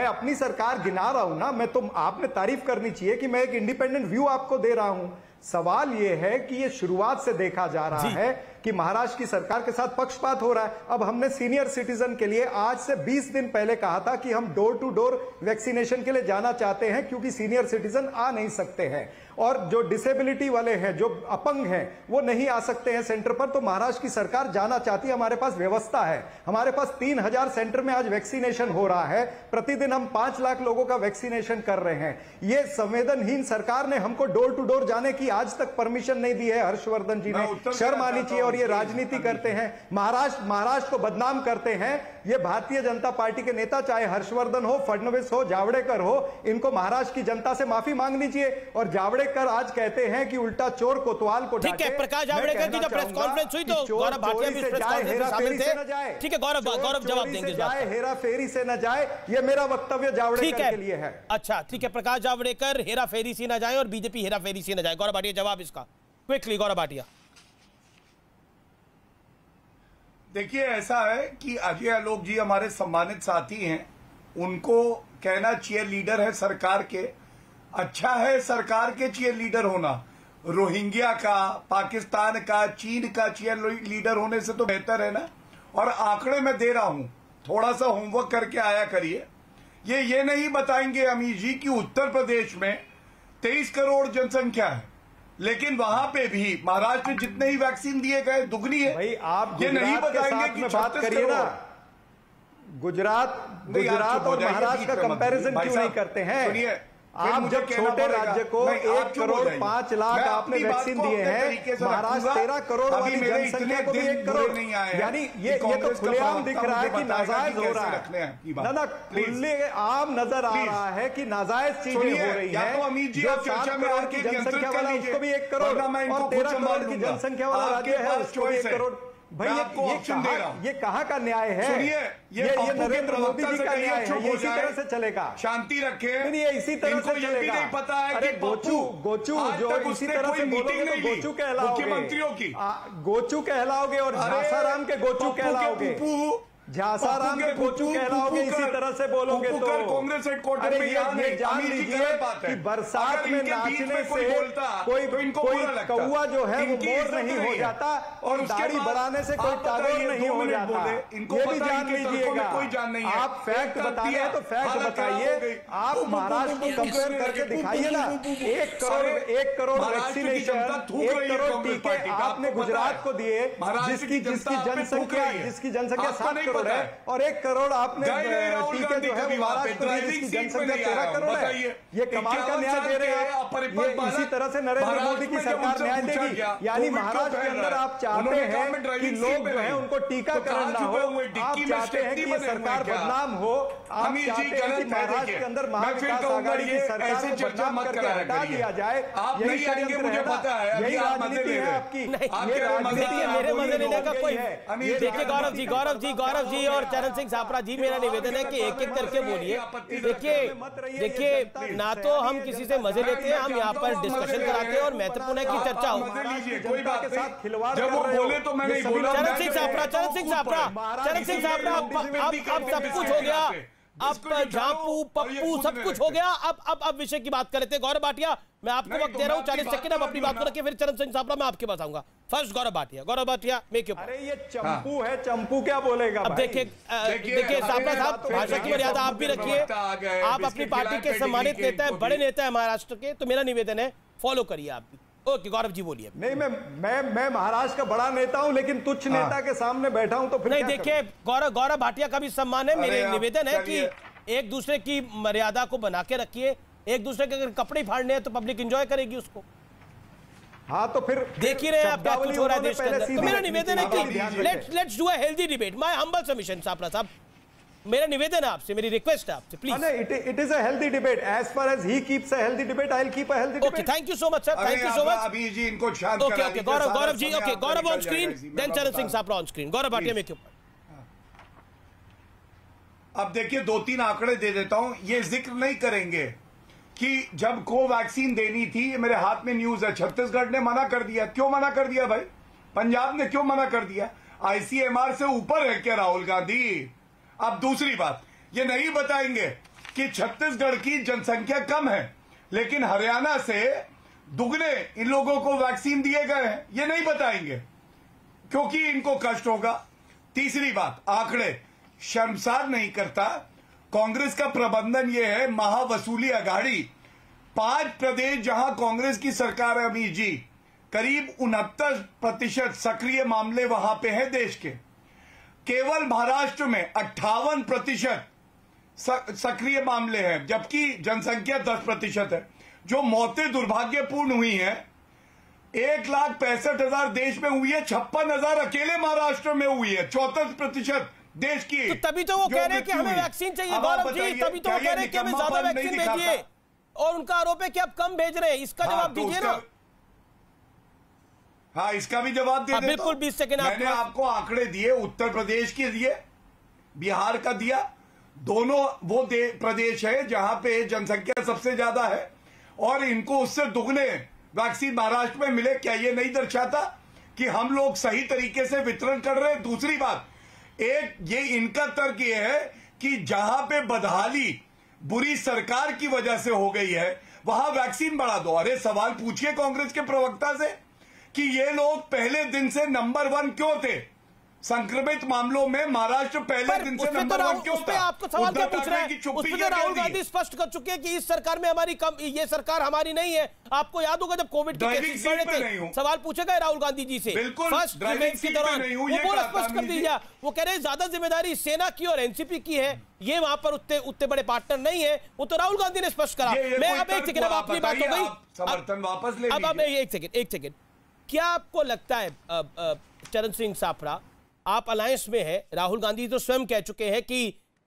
अपनी सरकार गिना रहा हूं ना, मैं तो आपने तारीफ करनी चाहिए कि मैं एक इंडिपेंडेंट व्यू आपको दे रहा हूं। सवाल यह है कि ये शुरुआत से देखा जा रहा है कि महाराष्ट्र की सरकार के साथ पक्षपात हो रहा है। अब हमने सीनियर सिटीजन के लिए आज से 20 दिन पहले कहा था कि हम डोर टू डोर वैक्सीनेशन के लिए जाना चाहते हैं, क्योंकि सीनियर सिटीजन आ नहीं सकते हैं और जो डिसेबिलिटी वाले हैं, जो अपंग हैं, वो नहीं आ सकते हैं सेंटर पर। तो महाराष्ट्र की सरकार जाना चाहती है, हमारे पास व्यवस्था है, हमारे पास 3000 सेंटर में आज वैक्सीनेशन हो रहा है, प्रतिदिन हम 5 लाख लोगों का वैक्सीनेशन कर रहे हैं। ये संवेदनहीन सरकार ने हमको डोर टू डोर जाने की आज तक परमिशन नहीं दी है। हर्षवर्धन जी ने शर्म आनी चाहिए। और ये राजनीति करते हैं, महाराष्ट्र को बदनाम करते हैं। ये भारतीय जनता पार्टी के नेता, चाहे हर्षवर्धन हो, फडणवीस हो, जावड़ेकर हो, इनको महाराष्ट्र की जनता से माफी मांगनी चाहिए। और जावड़ेकर आज कहते हैं कि उल्टा चोर कोतवाल को ठीक है, प्रकाश जावड़ेकर की जब प्रेस कॉन्फ्रेंस हुई तो गौरव भाटिया भी प्रेस कॉन्फ्रेंस में शामिल थे। ठीक है, गौरव जवाब देंगे। हेरा फेरी से न जाए, ये मेरा वक्तव्य जावड़ेकर के लिए है। अच्छा ठीक है, प्रकाश जावड़ेकर हेरा फेरी से न जाए और बीजेपी हेरा फेरी से न जाए। गौरव भाटिया जवाब इसका क्विकली। गौरव भाटिया देखिए, ऐसा है कि अजय आलोक जी हमारे सम्मानित साथी हैं, उनको कहना चीयर लीडर है सरकार के। अच्छा है सरकार के चीयर लीडर होना, रोहिंग्या का, पाकिस्तान का, चीन का चीयर लीडर होने से तो बेहतर है ना। और आंकड़े मैं दे रहा हूं, थोड़ा सा होमवर्क करके आया करिए। ये नहीं बताएंगे अमीर जी कि उत्तर प्रदेश में 23 करोड़ जनसंख्या है, लेकिन वहां पे भी महाराष्ट्र में जितने ही वैक्सीन दिए गए दुगनी है। भाई आप ये नहीं बताएंगे कि बात करिए ना, गुजरात और महाराष्ट्र का कंपैरिजन क्यों नहीं करते हैं? सुनिए, आप जब छोटे राज्य को 1 करोड़ 5 लाख आपने वैक्सीन दिए हैं, महाराष्ट्र 13 करोड़ वाली जनसंख्या को भी 1 करोड़ नहीं आए, यानी ये तो खुलेआम दिख रहा है कि नाजायज हो रहा है ना, खुलेआम नजर आ रहा है कि नाजायज चीजें हो रही है। जो 7 करोड़ की जनसंख्या वाला उसको भी 1 करोड़ और 13 करोड़ की जनसंख्या वाला राज्य है उसको भी 1 करोड़। भाई ये कहाँ का न्याय है? ये नरेंद्र मोदी जी का न्याय है, ये इसी तरह से चलेगा। शांति रखें, ये इसी तरह से चलेगा। नहीं पता है अरे कि गोचू जो इसी तरह से बोलोगे तो गोचू कहलाओगे, मुख्यमंत्रियों की गोचू कहलाओगे और झासाराम के गोचू कहलाओगे, झासाराम के गोचू कहलाओगे इसी तरह से बोलोगे तो। कांग्रेस हेडक्वार्टर में ये जान लीजिए कि बरसात में नाचने से कोई कौवा जो है वो मोर नहीं हो जाता और दाढ़ी बढ़ाने से कोई टागोर नहीं हो जाता। ये भी जान लीजिएगा। आप फैक्ट बता रहे हैं तो फैक्ट बताइए। आप महाराष्ट्र को कंपेयर करके दिखाइए ना। 1 करोड़ वैक्सीनेशन, 1 करोड़ टीके आपने गुजरात को दिए, जिसकी जनसंख्या 7 करोड़ है, और 1 करोड़ आपने टीके जो है महाराष्ट्र को दिए जिसकी जनसंख्या 13 करोड़ है। ये कमाल का न्याय दे रहे हैं आप। ये इसी तरह से नरेंद्र मोदी की सरकार न्याय देगी। यानी महाराष्ट्र के अंदर आप चाहते हैं कि लोग जो है उनको टीकाकरण ना हो, आप चाहते हैं कि ये सरकार बदनाम हो, आप चाहते हैं कि महाराष्ट्र के अंदर महाविकास आघाड़ी की सरकार को बदनाम करके हटा दिया जाए। यही षड्यंत्र है, यही राजनीति है आपकी। ये राजनीति है, मेरे मजे लेने का कोई है। देखिए गौरव जी और चरण सिंह सापरा जी, मेरा निवेदन है कि एक एक करके बोलिए। देखिए ना तो हम किसी से मजे लेते हैं, हम यहाँ पर डिस्कशन कराते हैं और महत्वपूर्ण है कि चर्चा हो। जब वो बोले तो मैं नहीं बोला। चरण सिंह सापरा अब सब कुछ हो गया, अब झापू पप्पू सब कुछ हो गया। अब विषय की बात कर लेते हैं। गौरव भाटिया, मैं आपको वक्त दे रहा हूँ 40 सेकंड, अब अपनी बात को रखिए, फिर चरण सिंह सापरा मैं आपके पास आऊंगा। First Gaurav Bhatia make your. अरे ये चंपू है, चंपू क्या बोलेगा? अब देखिए सापरा साहब, भाषा की मर्यादा आप भी रखिए। आप अपनी पार्टी के सम्मानित नेता है, बड़े नेता है महाराष्ट्र के, तो मेरा निवेदन है फॉलो करिए आप भी। ओके गौरव जी बोलिए। नहीं, मैं महाराष्ट्र का बड़ा नेता हूं, लेकिन तुच्छ नेता के सामने बैठा हूं तो फिर नहीं। देखिए गौरव भाटिया का भी सम्मान है। मेरे निवेदन है कि एक दूसरे की मर्यादा को बना के रखिए। एक दूसरे के अगर कपड़े फाड़ने हैं तो पब्लिक एंजॉय करेगी उसको। हाँ तो फिर देख ही रहे हैं आप क्या कुछ हो रहा है देश के अंदर। तो मेरा निवेदन है कि let's do a healthy debate. My humble submission Sapra साहब, मेरा निवेदन है आपसे, मेरी रिक्वेस्ट है आपसे, please. It is a healthy debate as far as he keeps a healthy debate, I will keep a healthy debate. Okay, thank you so much sir, thank you so much. अभी जी इनको शांत करा दीजिए। Okay Gaurav ji, okay Gaurav on screen, then Charan Singh Sapra on screen. Gaurav Bhatia में क्यों? अब देखिए 2-3 आंकड़े दे देता हूं। ये जिक्र नहीं करेंगे कि जब कोवैक्सीन देनी थी, मेरे हाथ में न्यूज है, छत्तीसगढ़ ने मना कर दिया। क्यों मना कर दिया भाई? पंजाब ने क्यों मना कर दिया? आईसीएमआर से ऊपर है क्या राहुल गांधी? अब दूसरी बात, ये नहीं बताएंगे कि छत्तीसगढ़ की जनसंख्या कम है लेकिन हरियाणा से दुगने इन लोगों को वैक्सीन दिए गए हैं, ये नहीं बताएंगे क्योंकि इनको कष्ट होगा। तीसरी बात, आंकड़े शर्मसार नहीं करता। कांग्रेस का प्रबंधन यह है, महावसूली अघाड़ी, 5 प्रदेश जहां कांग्रेस की सरकार है अमीर जी, करीब 69% सक्रिय मामले वहां पे हैं देश के। केवल महाराष्ट्र में 58% सक्रिय मामले हैं, जबकि जनसंख्या 10% है। जो मौतें दुर्भाग्यपूर्ण हुई हैं 1,65,000 देश में हुई है, 56,000 अकेले महाराष्ट्र में हुई है, 34% देश की। तो तभी तो वो कह रहे हैं कि हमें वैक्सीन चाहिए गौरव जी, तभी तो वो कह रहे हैं कि हमें ज्यादा वैक्सीन भेजिए, और उनका आरोप है कि आप कम भेज रहे हैं। इसका जवाब दीजिए ना। हाँ, इसका भी जवाब दे देता हूं। बिल्कुल 20 सेकंड मैंने आपको आंकड़े दिए, उत्तर प्रदेश के दिए, बिहार का दिया। दोनों वो प्रदेश है जहां पे जनसंख्या सबसे ज्यादा है और इनको उससे दुगने वैक्सीन महाराष्ट्र में मिले। क्या ये नहीं दर्शाता कि हम लोग सही तरीके से वितरण कर रहे हैं? दूसरी बात, एक ये इनका तर्क ये है कि जहां पे बदहाली बुरी सरकार की वजह से हो गई है वहां वैक्सीन बढ़ा दो। अरे सवाल पूछिए कांग्रेस के प्रवक्ता से कि ये लोग पहले दिन से नंबर 1 क्यों थे? संक्रमित मामलों में महाराष्ट्र पहले दिन से नंबर 1 क्यों था? आपको सवाल क्या पूछ रहे हैं? उसमें तो राहुल गांधी स्पष्ट कर चुके हैं कि इस सरकार में हमारी ये सरकार हमारी नहीं है। आपको याद होगा जब कोविड के केसेस बढ़े थे, सवाल पूछे गए राहुल गांधी जी से फर्स्ट वेव के दौरान, वो बोला स्पष्ट कर दीजिए। वो कह रहे हैं ज्यादा जिम्मेदारी सेना की और एनसीपी की है, ये वहां पर उतने बड़े पार्टनर नहीं है। वो तो राहुल गांधी ने स्पष्ट करा। मैं अब एक सेकंड, अब अपनी बात हो गई, समर्थन वापस ले लीजिए। अब एक सेकंड, क्या आपको लगता है चरण सिंह सापरा, आप अलायंस में है, राहुल गांधी तो स्वयं कह चुके हैं कि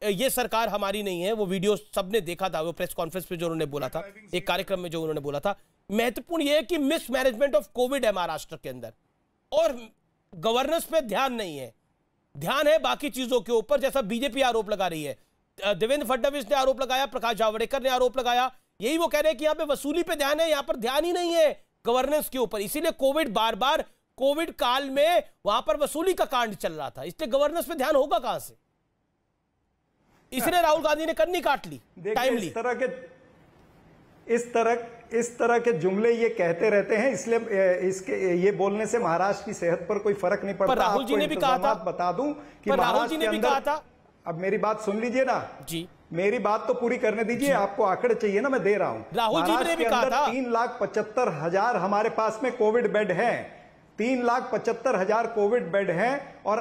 ये सरकार हमारी नहीं है, वो वीडियो सबने देखा था, वो प्रेस कॉन्फ्रेंस पे जो उन्होंने बोला था, एक कार्यक्रम में जो उन्होंने बोला था। महत्वपूर्ण ये है कि मिसमैनेजमेंट ऑफ कोविड है महाराष्ट्र के अंदर और गवर्नेंस पे ध्यान नहीं है, ध्यान है बाकी चीजों के ऊपर, जैसा बीजेपी आरोप लगा रही है। देवेंद्र फडणवीस ने आरोप लगाया, प्रकाश जावड़ेकर ने आरोप लगाया, यही वो कह रहे हैं कि यहाँ पे वसूली पे ध्यान है, यहाँ पर ध्यान ही नहीं है गवर्नेंस के ऊपर। इसीलिए कोविड बार बार कोविड काल में वहां पर वसूली का कांड चल रहा था, इसलिए गवर्नेंस पे ध्यान होगा कहां से? इसलिए राहुल गांधी ने कन्नी काट ली टाइमली। इस तरह के जुमले ये कहते रहते हैं, इसलिए इसके ये बोलने से महाराष्ट्र की सेहत पर कोई फर्क नहीं पड़ता। राहुल जी ने भी कहा था, बता दूं कि राहुल जी ने भी कहा था। अब मेरी बात सुन लीजिए ना जी, मेरी बात तो पूरी करने दीजिए। आपको आंकड़े चाहिए ना, मैं दे रहा हूं। राहुल जी ने भी कहा था 3,75,000 हमारे पास में कोविड बेड हैं, 3,75,000 कोविड बेड हैं और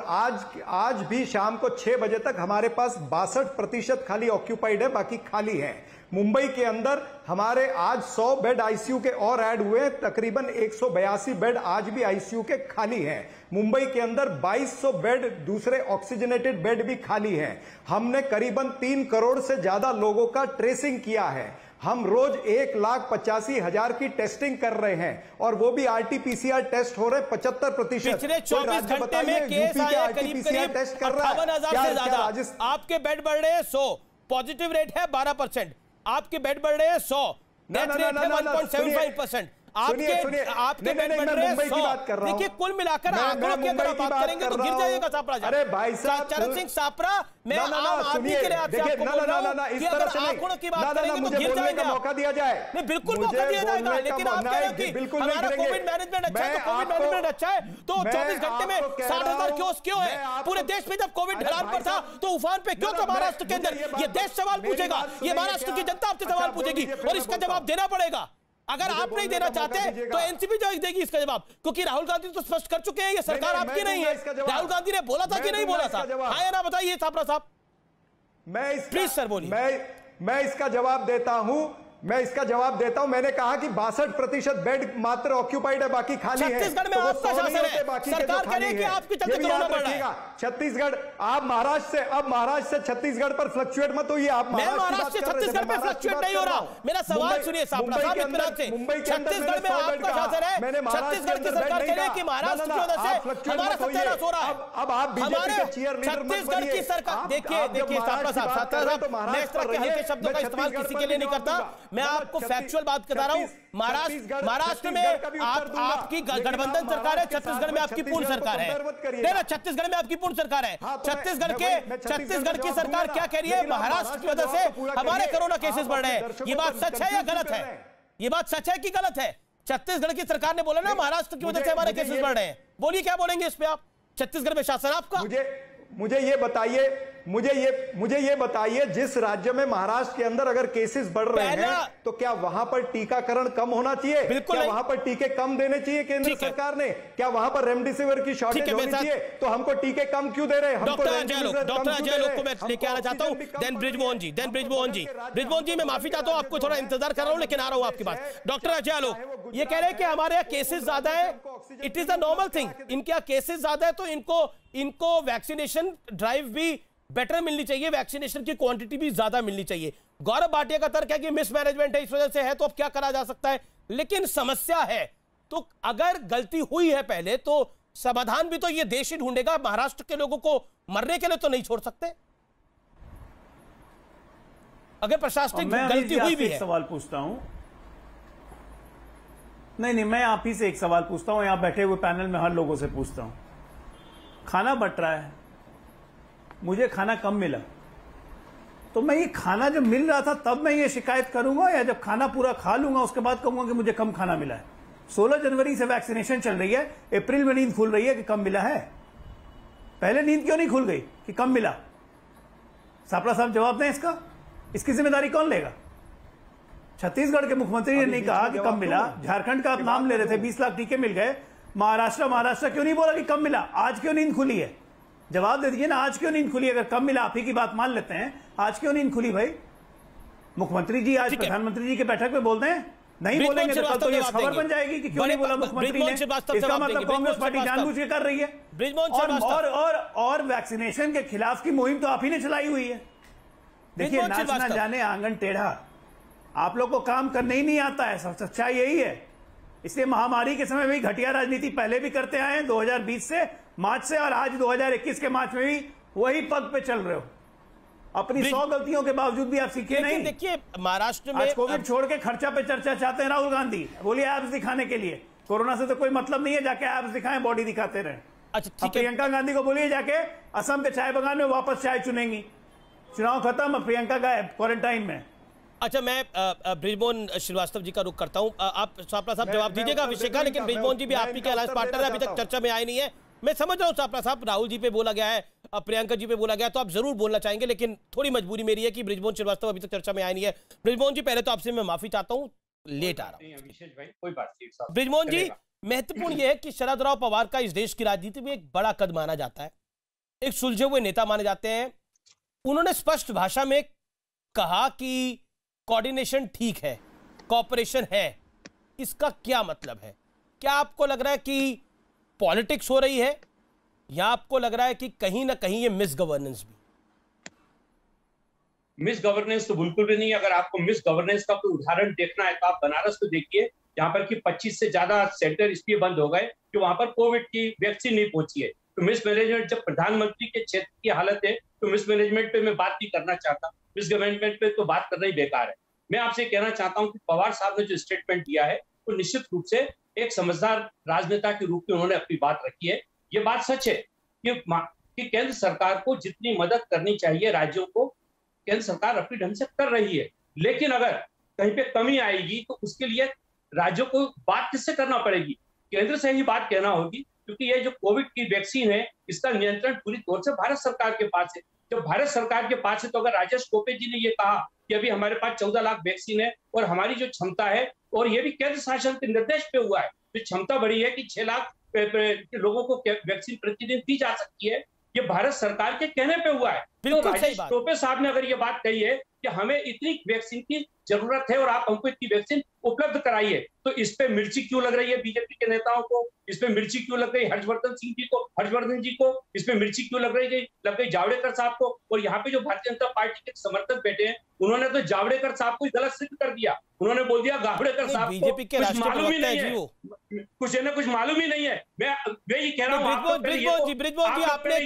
आज भी शाम को 6 बजे तक हमारे पास 62% खाली ऑक्यूपाइड है, बाकी खाली है। मुंबई के अंदर हमारे आज 100 बेड आईसीयू के और ऐड हुए, तकरीबन 182 बेड आज भी आईसीयू के खाली हैं। मुंबई के अंदर 2200 बेड दूसरे ऑक्सीजनेटेड बेड भी खाली हैं। हमने करीबन 3 करोड़ से ज्यादा लोगों का ट्रेसिंग किया है। हम रोज 1,85,000 की टेस्टिंग कर रहे हैं और वो भी आरटीपीसीआर टेस्ट हो रहे 75%। पिछले 24 घंटे में केस आए करीब 58,000 से ज्यादा। आपके बेड बढ़ रहे हैं 100, पॉजिटिव रेट है 12%, आपके बेड बढ़ रहे हैं 100, डेथ रेट है 1.75%। आपके बेड बढ़ रहे हैं 100। देखिए कुल मिलाकर आंकड़ों की अगर बात करेंगे तो गिर जाएगा सापरा। अरे भाई साहब, चरण सिंह सापरा, मैं आम आदमी के लिए आपसे आपको बोल रहा हूं कि अगर आंकड़ों की बात करेंगे तो गिर जाएगा। मौका दिया जाए, नहीं बिल्कुल मौका दिया जाएगा, लेकिन आप कह रहे हो कि हमारा कोविड मैनेजमेंट अच्छा है, तो कोविड मैनेजमेंट अच्छा है तो 24 घंटे में 60,000 केस क्यों है? पूरे देश में जब कोविड ढलान पर था तो उफान पे क्यों था महाराष्ट्र के अंदर? ये देश सवाल पूछेगा, ये महाराष्ट्र की जनता आपसे सवाल पूछेगी और इसका जवाब देना पड़ेगा। अगर आप नहीं देना चाहते तो एनसीपी जो देगी इसका जवाब, क्योंकि राहुल गांधी तो स्पष्ट कर चुके हैं ये सरकार आपकी नहीं है। राहुल गांधी ने बोला था कि नहीं बोला था? हाँ या ना बताइए सापरा साहब। प्लीज सर बोलिए। मैं इसका जवाब देता हूं, मैंने कहा कि 62% बेड मात्र ऑक्यूपाइड है, बाकी खाली है। छत्तीसगढ़ में आपका शासन है, सरकार कह रही है कि आपके चलते कोरोना बढ़ रहा है। छत्तीसगढ़, आप महाराष्ट्र से छत्तीसगढ़ पर फ्लक्चुएट मत होइए। आप मैं महाराष्ट्र से छत्तीसगढ़ पे फ्लक्चुएट नहीं हो रहा। मेरा सवाल सुनिए सापरा साहब इत्मीनान से। छत्तीसगढ़ में आपका शासन है, छत्तीसगढ़ की सरकार कह रही है कि महाराष्ट्र की वजह से हमारा सत्यानाश हो रहा है। अब आप बीजेपी के चीयरलीडर मत छत्तीसगढ़ की सरकार, देखिए सापरा साहब, मैं इस तरह के हल्के शब्दों का इस्तेमाल किसी के लिए नहीं करता। मैं आपको फैक्चुअल बात बता रहा हूं। महाराष्ट्र में आपकी गठबंधन सरकार है, छत्तीसगढ़ में आपकी पूर्ण सरकार है। छत्तीसगढ़ में आपकी पूर्ण सरकार है। छत्तीसगढ़ की सरकार क्या कह रही है? महाराष्ट्र की वजह से हमारे कोरोना केसेस बढ़ रहे हैं। ये बात सच है या गलत है? ये बात सच है कि गलत है? छत्तीसगढ़ की सरकार ने बोला ना महाराष्ट्र की वजह से हमारे केसेस बढ़ रहे हैं। बोलिए क्या बोलेंगे इस पे आप? छत्तीसगढ़ में शासन आपका। मुझे ये बताइए जिस राज्य में महाराष्ट्र के अंदर अगर केसेस बढ़ रहे हैं तो क्या वहां पर टीकाकरण कम होना चाहिए? बिल्कुल क्या वहां पर टीके कम देने चाहिए केंद्र सरकार ने? क्या वहां पर रेमडेसिविर की शॉर्टेज होनी चाहिए? तो हमको टीके कम क्यों दे रहे हैं? डॉक्टर अजय लोग को मैं लेके आना चाहता हूं। देन ब्रिजमोहन जी मैं माफी चाहता हूं, आपको थोड़ा इंतजार कर रहा हूं लेकिन आ रहा हूं आपके पास। डॉक्टर अजय लोग ये कह रहे हैं कि हमारे यहाँ केसेस ज्यादा है, it is a normal thing. इनके यहाँ केसेस ज्यादा है तो इनको वैक्सीनेशन ड्राइव भी बेटर मिलनी चाहिए, वैक्सीनेशन की क्वांटिटी भी ज्यादा मिलनी चाहिए। गौरव भाटिया का तर्क है कि मिसमैनेजमेंट है, इस वजह से है, तो अब क्या करा जा सकता है? लेकिन समस्या है तो अगर गलती हुई है पहले तो समाधान भी तो ये देश ही ढूंढेगा। महाराष्ट्र के लोगों को मरने के लिए तो नहीं छोड़ सकते अगर प्रशासनिक गलती हुई भी है। सवाल पूछता हूं, नहीं मैं आप ही से एक सवाल पूछता हूं, यहां बैठे हुए पैनल में हर लोगों से पूछता हूं। खाना बट रहा है, मुझे खाना कम मिला, तो मैं ये खाना जब मिल रहा था तब मैं ये शिकायत करूंगा या जब खाना पूरा खा लूंगा उसके बाद कहूंगा कि मुझे कम खाना मिला है? 16 जनवरी से वैक्सीनेशन चल रही है, अप्रैल में नींद खुल रही है कि कम मिला है? पहले नींद क्यों नहीं खुल गई कि कम मिला? सापड़ा साहब जवाब दें इसका, इसकी जिम्मेदारी कौन लेगा? छत्तीसगढ़ के मुख्यमंत्री ने नहीं कहा कि कम मिला, झारखंड का आप नाम ले रहे थे 20 लाख टीके मिल गए, महाराष्ट्र क्यों नहीं बोला कि कम मिला? आज क्यों नींद खुली है? जवाब दे दीजिए ना, आज क्यों नींद खुली? अगर कम मिला, आप ही की बात मान लेते हैं, आज क्यों नींद खुली भाई? मुख्यमंत्री जी आज प्रधानमंत्री जी की बैठक में बोलते हैं, नहीं बोलेंगे तो कल तो ये खबर बन जाएगी कि क्यों नहीं बोला मुख्यमंत्री ने। इसका मतलब कांग्रेस पार्टी जानबूझ के कर रही है। और वैक्सीनेशन के खिलाफ की मुहिम तो आप ही ने चलाई हुई है। देखिए, नाच ना जाने आंगन टेढ़ा, आप लोग को काम करने ही नहीं आता है, सच्चाई यही है। इसलिए महामारी के समय भी घटिया राजनीति पहले भी करते आए हैं, 2020 से मार्च से, और आज 2021 के मार्च में भी वही पद पे चल रहे हो। अपनी 100 गलतियों के बावजूद भी आप सीखे नहीं। देखिए महाराष्ट्र में आज कोविड छोड़ के खर्चा पे चर्चा चाहते हैं राहुल गांधी, बोलिए एब्स दिखाने के लिए। कोरोना से तो कोई मतलब नहीं है, जाके एब्स दिखाएं, बॉडी दिखाते रहे। अच्छा ठीक है, प्रियंका गांधी को बोलिए जाके असम के चाय बागान में वापस चाय चुनेंगी। चुनाव खत्म, प्रियंका गायब क्वारंटाइन में। अच्छा, मैं ब्रिजमोहन श्रीवास्तव जी का रुख करता हूं। आप सापड़ा साहब जवाब दीजिएगा विषय का, लेकिन ब्रिजमोहन जी भी आप ही के अलायंस पार्टनर है, अभी तक चर्चा में आए नहीं है। मैं समझ रहा हूं सापड़ा साहब, राहुल जी पे बोला गया है, प्रियंका जी पे बोला गया, तो आप जरूर बोलना चाहेंगे, लेकिन थोड़ी मजबूरी मेरी है कि ब्रिजमोहन श्रीवास्तव अभी तक चर्चा में आए नहीं है। ब्रिजमोहन जी, पहले तो आपसे मैं माफी चाहता हूं, लेट आ रहा हूं। ब्रिजमोहन जी, महत्वपूर्ण यह है कि शरद राव पवार का इस देश की राजनीति में एक बड़ा कद माना जाता है, एक सुलझे हुए नेता माने जाते हैं। उन्होंने स्पष्ट भाषा में कहा कि कोऑर्डिनेशन ठीक है, कोऑपरेशन है। इसका क्या मतलब है? क्या आपको लग रहा है कि पॉलिटिक्स हो रही है, या आपको लग रहा है कि कहीं ना कहीं ये मिस गवर्नेंस भी? मिस गवर्नेंस तो बिल्कुल भी नहीं। अगर आपको मिस गवर्नेंस का कोई उदाहरण देखना है तो आप बनारस को देखिए, जहां पर कि 25 से ज्यादा सेंटर इसलिए बंद हो गए कि वहां पर कोविड की वैक्सीन नहीं पहुंची है। तो मिस मैनेजमेंट, जब प्रधानमंत्री के क्षेत्र की हालत है तो मिस मैनेजमेंट पे मैं बात नहीं करना चाहता, मिस गवर्नमेंट पे तो बात करना ही बेकार है। मैं आपसे कहना चाहता हूं कि पवार साहब ने जो स्टेटमेंट दिया है वो निश्चित रूप से एक समझदार राजनेता के रूप में उन्होंने अपनी बात रखी है। ये बात सच है कि केंद्र सरकार को जितनी मदद करनी चाहिए राज्यों को, केंद्र सरकार अपनी ढंग से कर रही है। लेकिन अगर कहीं पे कमी आएगी तो उसके लिए राज्यों को बात किससे करना पड़ेगी? केंद्र से ही बात कहना होगी, क्योंकि ये जो कोविड की वैक्सीन है इसका नियंत्रण पूरी तौर से भारत सरकार के पास है। जब भारत सरकार के पास है तो अगर राजेश टोपे जी ने ये कहा कि अभी हमारे पास 14 लाख वैक्सीन है और हमारी जो क्षमता है, और ये भी केंद्र शासन के निर्देश पे हुआ है, तो क्षमता बढ़ी है कि 6 लाख लोगों को वैक्सीन प्रतिदिन दी जा सकती है, ये भारत सरकार के कहने पे हुआ है। तो राजेश टोपे साहब ने अगर ये बात कही है कि हमें इतनी वैक्सीन की जरूरत है और आप हमको इतनी वैक्सीन उपलब्ध कराइए, तो इस पे मिर्ची क्यों लग रही है बीजेपी के नेताओं को? इस पे मिर्ची क्यों लग गई हर्षवर्धन जी को? इस पे मिर्ची क्यों लग गई जावड़ेकर साहब को? और यहाँ पे जो भारतीय जनता पार्टी के समर्थक बैठे हैं, उन्होंने तो जावड़ेकर साहब को गलत सिद्ध कर दिया। उन्होंने बोल दिया जावड़ेकर साहब बीजेपी के कुछ मालूम ही नहीं है, कुछ मालूम ही नहीं है। मैं यही कह रहा हूँ। ब्रिजमोहन जी, आपने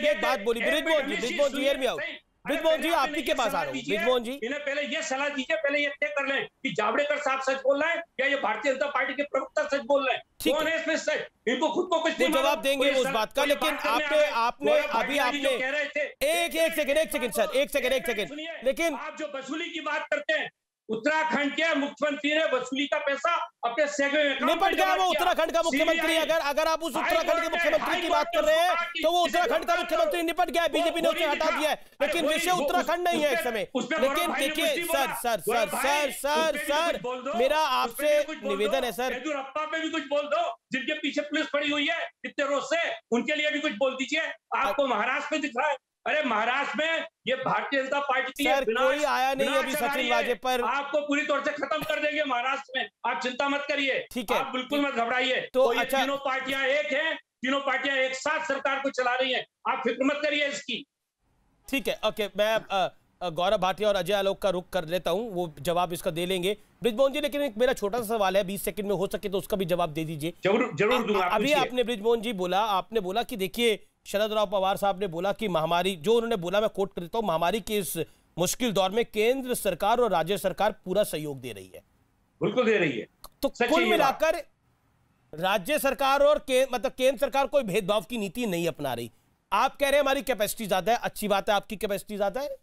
एक बात बोली। ब्रिजमोहन जी, हियर मी आउट। ब्रिजमोहन जी आपकी के पास आ रहा हूँ। ब्रिजमोहन जी इन्हें पहले ये सलाह दीजिए, पहले ये तय कर लें कि जावड़ेकर साहब सच बोल रहे हैं या ये भारतीय जनता पार्टी के प्रवक्ता सच बोल रहे हैं, कौन है इसमें सच? इनको खुद को कुछ नहीं जवाब देंगे उस बात का, लेकिन आपने अभी आपने कह रहे थे एक सेकंड सर, एक सेकंड, लेकिन आप जो वसूली की बात करते हैं, उत्तराखंड के मुख्यमंत्री ने वसूली का पैसा अपने निपट गया। वो उत्तराखंड का मुख्यमंत्री, अगर आप उस उत्तराखंड के मुख्यमंत्री की बात कर रहे हैं तो वो उत्तराखंड का मुख्यमंत्री निपट गया है, बीजेपी ने उसे हटा दिया है, लेकिन विषय उत्तराखंड नहीं है इस समय। लेकिन देखिए सर, मेरा आपसे निवेदन है सर, येदियुरप्पा पे भी कुछ बोल दो, जिनके पीछे पुलिस पड़ी हुई है इतने रोज से, उनके लिए भी कुछ बोल दीजिए। आपको महाराष्ट्र में दिख रहा है, अरे महाराष्ट्र में ये भारतीय जनता पार्टी की सर कोई आया नहीं अभी सचिन वाजे पर, आपको पूरी तौर से खत्म कर देंगे महाराष्ट्र में, आप चिंता मत करिए, ठीक है, आप बिल्कुल मत घबराइए। तो अच्छा, तीनों पार्टियां एक हैं, तीनों पार्टियां एक साथ सरकार को चला रही हैं, आप फिक्र मत करिए इसकी। ठीक है, ओके, मैं गौरव भाटिया और अजय आलोक का रुख कर लेता हूं, वो जवाब इसका दे लेंगे। ब्रिजमोहन जी, लेकिन एक मेरा छोटा सा सवाल है, 20 सेकंड में हो सके तो उसका भी जवाब दे दीजिए। जरूर दूंगा। अभी आपने ब्रिजमोहन जी बोला, आपने बोला कि देखिए शरद राव पवार साहब ने बोला कि महामारी, जो उन्होंने बोला मैं कोट करता हूं, महामारी के इस मुश्किल दौर में केंद्र सरकार और राज्य सरकार पूरा सहयोग दे रही है। बिल्कुल दे रही है। तो कुल मिलाकर राज्य सरकार और मतलब केंद्र सरकार कोई भेदभाव की नीति नहीं अपना रही। आप कह रहे हैं हमारी कैपेसिटी ज्यादा है, अच्छी बात है, आपकी कैपेसिटी ज्यादा है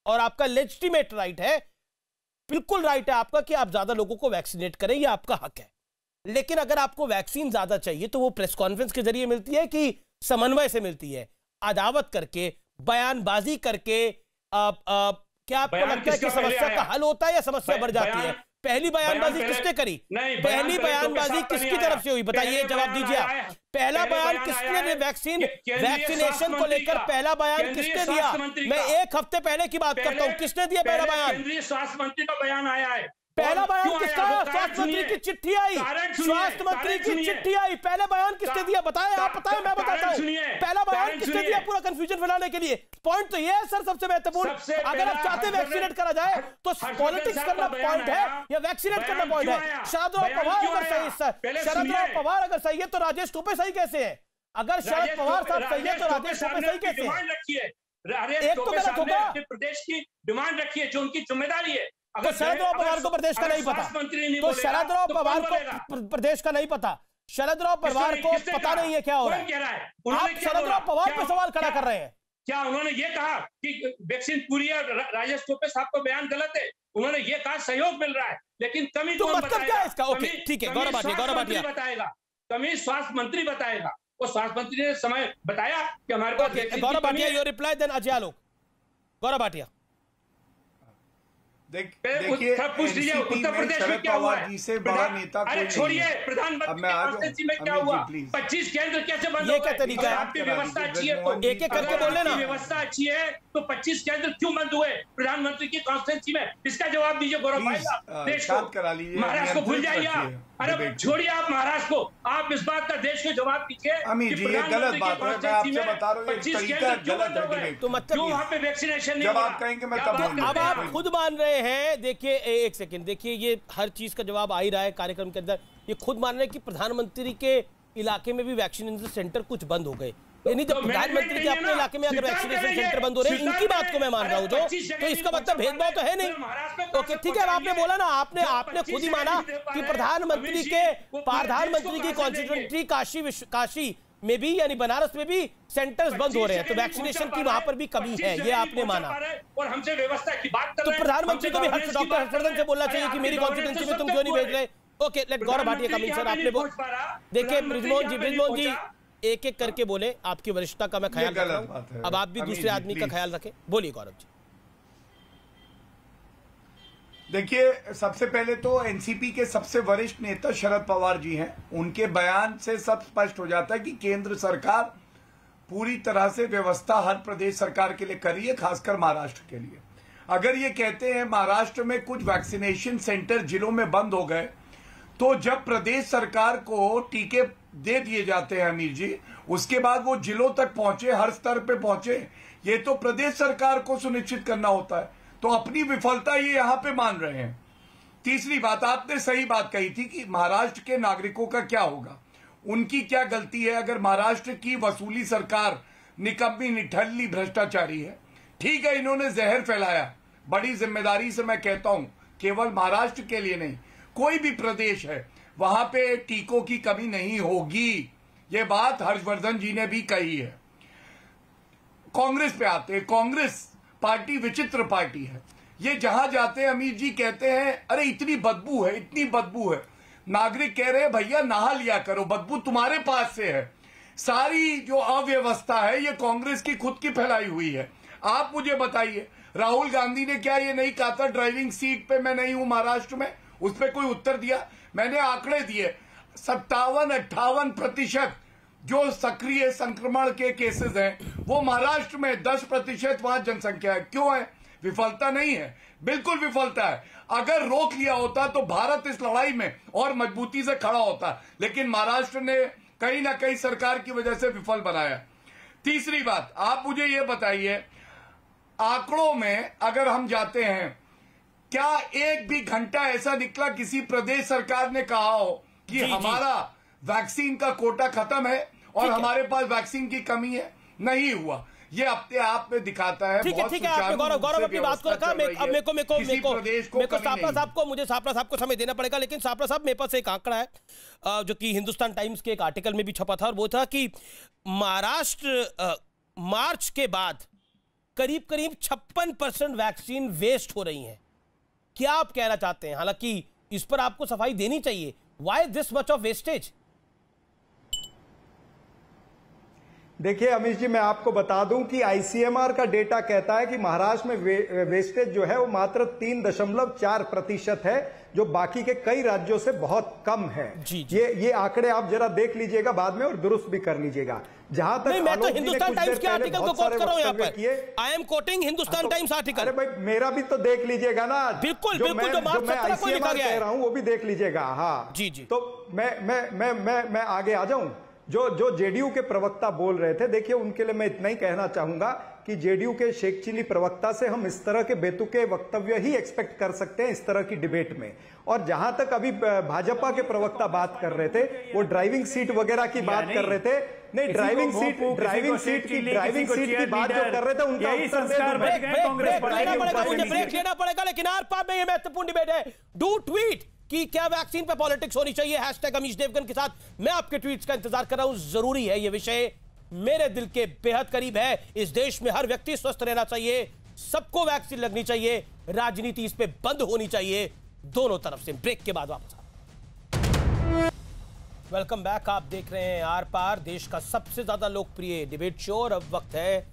और आपका लेजिटिमेट राइट है, बिल्कुल राइट है आपका कि आप ज्यादा लोगों को वैक्सीनेट करें, ये आपका हक है। लेकिन अगर आपको वैक्सीन ज्यादा चाहिए तो वो प्रेस कॉन्फ्रेंस के जरिए मिलती है कि समन्वय से मिलती है, अदावत करके, बयानबाजी करके? क्या आपको लगता है कि समस्या का हल होता है या समस्या बढ़ जाती है? पहली बयानबाजी किसने करी? पहली बयानबाजी किसकी तरफ से हुई, बताइए, जवाब दीजिए आप। पहला बयान किसने वैक्सीनेशन को लेकर पहला बयान किसने दिया? मैं एक हफ्ते पहले की बात करता हूं, किसने दिया पहला बयान? केंद्रीय स्वास्थ्य मंत्री का बयान आया है। पहला बयान किसका? स्वास्थ्य मंत्री की चिट्ठी आई, स्वास्थ्य मंत्री की चिट्ठी आई, पहला बयान किसने दिया? बताएं, आप बताएं, मैं बताता हूं। पहला बयान किसने दिया पूरा कंफ्यूजन फैलाने के लिए? पॉइंट तो ये है सर सबसे महत्वपूर्ण, अगर आप चाहते हैं वैक्सीनेट करा जाए तो पॉलिटिक्स करना पॉइंट है या वैक्सीनेट करना पॉइंट है? शरद राव पवार अगर सही है तो राजेश टोपे सही कैसे है? अगर शरद पवार साहब सही है तो राजेश टोपे सही कैसे है? एक तो गलत होगा। प्रदेश की डिमांड रखी है जो उनकी जिम्मेदारी है। तो शरद राव पवार को प्रदेश का नहीं पता, तो शरद राव पवार को प्रदेश का नहीं पता, शरद राव पवार को पता नहीं है क्या हो रहा है। आप शरद राव पवार पे सवाल खड़ा कर रहे हैं। क्या उन्होंने ये कहा कि वैक्सीन पूरी है? राजेश टोपे साहब का बयान गलत है। उन्होंने ये कहा सहयोग मिल रहा है, लेकिन कमी तो मतलब क्या है इसका? ओके ठीक है, गौरव भाटिया बताएगा, कमी स्वास्थ्य मंत्री बताएगा। और स्वास्थ्य मंत्री ने समय बताया कि हमारे पास। Gaurav Bhatia your reply, then Ajay Alok. Gaurav Bhatia, देखिए, उत्तर प्रदेश में क्या हुआ जी बड़ा नेता, अरे छोड़िए, प्रधानमंत्री में क्या हुआ? 25 केंद्र कैसे बंद हो गए? क्या तरीका है? आपकी व्यवस्था अच्छी है तो एक एक करके बोल लेना। व्यवस्था अच्छी है तो 25 केंद्र क्यों बंद हुए प्रधानमंत्री की कॉन्फ्रेंस में? इसका जवाब दीजिए गौरव भाई। देश को, महाराष्ट्र को भूल जाइए आप, अरे छोड़िए आप महाराष्ट्र को, आप इस बात का देश को जवाब दीजिए। अमीर जी, ये गलत बात है, मैं आपसे बता रहा हूँ, 25 केंद्र क्यों बंद हो गए? तो मतलब वहाँ पे वैक्सीनेशन नहीं? जब आप कहेंगे मैं तब बोलूंगा। अब आप खुद मान रहे हैं, देखिए एक सेकंड, देखिए ये हर चीज का जवाब आ ही रहा है कार्यक्रम के अंदर। ये खुद मान रहे हैं कि प्रधानमंत्री के इलाके में भी वैक्सीनेशन सेंटर कुछ बंद हो गए, यानी जब प्रधानमंत्री के अपने इलाके में अगर वैक्सीनेशन सेंटर बंद हो रहे हैं, इनकी बात को मैं मान रहा हूं, तो इसका मतलब भेदभाव तो है नहीं। ओके ठीक है, आपने बोला ना, आपने खुद ही माना कि प्रधानमंत्री की कॉन्स्टिट्यूएंसी काशी में भी, यानी बनारस में भी सेंटर्स बंद हो रहे हैं, तो वैक्सीनेशन की वहां पर भी कमी है, ये आपने माना। और हमसे व्यवस्था की बात कर तो प्रधानमंत्री को भी डॉक्टर हर्षवर्धन से बोलना चाहिए कि मेरी कॉन्स्टिट्यूएंसी में तुम क्यों नहीं भेज रहे? Okay, late Gaurav Bhatia coming sir. आपने देखिए ब्रिजमोहन जी एक एक करके बोले, आपकी वरिष्ठता का मैं ख्याल रख रहा हूं, अब आप भी दूसरे आदमी का ख्याल रखें। बोलिए गौरव जी। देखिए, सबसे पहले तो एनसीपी के सबसे वरिष्ठ नेता शरद पवार जी हैं, उनके बयान से सब स्पष्ट हो जाता है कि केंद्र सरकार पूरी तरह से व्यवस्था हर प्रदेश सरकार के लिए कर रही है, खासकर महाराष्ट्र के लिए। अगर ये कहते हैं महाराष्ट्र में कुछ वैक्सीनेशन सेंटर जिलों में बंद हो गए, तो जब प्रदेश सरकार को टीके दे दिए जाते हैं अमीर जी, उसके बाद वो जिलों तक पहुंचे, हर स्तर पे पहुंचे, ये तो प्रदेश सरकार को सुनिश्चित करना होता है। तो अपनी विफलता ये यहां पे मान रहे हैं। तीसरी बात, आपने सही बात कही थी कि महाराष्ट्र के नागरिकों का क्या होगा, उनकी क्या गलती है अगर महाराष्ट्र की वसूली सरकार निकम्मी, निठल्ली, भ्रष्टाचारी है। ठीक है, इन्होंने जहर फैलाया, बड़ी जिम्मेदारी से मैं कहता हूं, केवल महाराष्ट्र के लिए नहीं, कोई भी प्रदेश है वहां पे टीकों की कमी नहीं होगी। ये बात हर्षवर्धन जी ने भी कही है। कांग्रेस पे आते हैं, कांग्रेस पार्टी विचित्र पार्टी है। ये जहां जाते हैं अमित जी कहते हैं अरे इतनी बदबू है, इतनी बदबू है। नागरिक कह रहे हैं भैया नहा लिया करो, बदबू तुम्हारे पास से है। सारी जो अव्यवस्था है ये कांग्रेस की खुद की फैलाई हुई है। आप मुझे बताइए, राहुल गांधी ने क्या ये नहीं कहा था ड्राइविंग सीट पे मैं नहीं हूं महाराष्ट्र में? उस पर कोई उत्तर दिया? मैंने आंकड़े दिए, 57-58% जो सक्रिय संक्रमण के केसेस हैं वो महाराष्ट्र में, 10% वहां जनसंख्या है। क्यों है? विफलता नहीं है, बिल्कुल विफलता है। अगर रोक लिया होता तो भारत इस लड़ाई में और मजबूती से खड़ा होता, लेकिन महाराष्ट्र ने कहीं ना कहीं सरकार की वजह से विफल बनाया। तीसरी बात, आप मुझे ये बताइए, आंकड़ों में अगर हम जाते हैं, क्या एक भी घंटा ऐसा निकला किसी प्रदेश सरकार ने कहा हो कि हमारा वैक्सीन का कोटा खत्म है और हमारे पास वैक्सीन की कमी है? नहीं हुआ। ये अपने आप में दिखाता है। ठीक है, ठीक है, आपने गौरव अपनी बात को रखा। अब मुझे सापरा साहब को समय देना पड़ेगा, लेकिन सापरा साहब मेरे पास एक आंकड़ा है जो कि हिंदुस्तान टाइम्स के एक आर्टिकल में भी छपा था, और वो था कि महाराष्ट्र मार्च के बाद करीब 56% वैक्सीन वेस्ट हो रही है। क्या आप कहना चाहते हैं? हालांकि इस पर आपको सफाई देनी चाहिए, why this much of wastage? देखिए अमित जी, मैं आपको बता दूं कि आईसीएमआर का डेटा कहता है कि महाराष्ट्र में वेस्टेज जो है वो मात्र 3.4% है, जो बाकी के कई राज्यों से बहुत कम है। ये आंकड़े आप जरा देख लीजिएगा बाद में और दुरुस्त भी कर लीजिएगा। जहां तक मैं तो हिंदुस्तान टाइम्स के आर्टिकल को कोट कर रहा हूं यहाँ पर। I am quoting Hindustan times article. अरे भाई मेरा भी तो देख लीजिएगा ना। बिल्कुल बिल्कुल, जो मार्च 17 को लिखा गया है, कह रहा हूं वो भी देख लीजिएगा। हाँ जी जी। तो मैं आगे आ जाऊं। जो जेडीयू के प्रवक्ता बोल रहे थे, देखिए उनके लिए मैं इतना ही कहना चाहूंगा कि जेडीयू के शेख चिली प्रवक्ता से हम इस तरह के बेतुके वक्तव्य ही एक्सपेक्ट कर सकते हैं इस तरह की डिबेट में। और जहां तक अभी भाजपा के प्रवक्ता बात कर रहे थे, वो ड्राइविंग सीट वगैरह की बात कर रहे थे। नहीं, ड्राइविंग सीट की बात जो कर रहे थे उनका उत्तर ब्रेक लेना पड़ेगा। लेकिन आर पार में ये महत्वपूर्ण डिबेट है। डू ट्वीट कि क्या वैक्सीन पे पॉलिटिक्स होनी चाहिए, हैशटैग अमीश देवगन के साथ मैं आपके ट्वीट्स का इंतजार कर रहा हूं। जरूरी है, ये विषय मेरे दिल के बेहद करीब है। इस देश में हर व्यक्ति स्वस्थ रहना चाहिए, सबको वैक्सीन लगनी चाहिए, राजनीति इस पे बंद होनी चाहिए, दोनों तरफ से। ब्रेक के बाद वापस वेलकम बैक। आप देख रहे हैं आर पार, देश का सबसे ज्यादा लोकप्रिय डिबेट शो, और अब वक्त है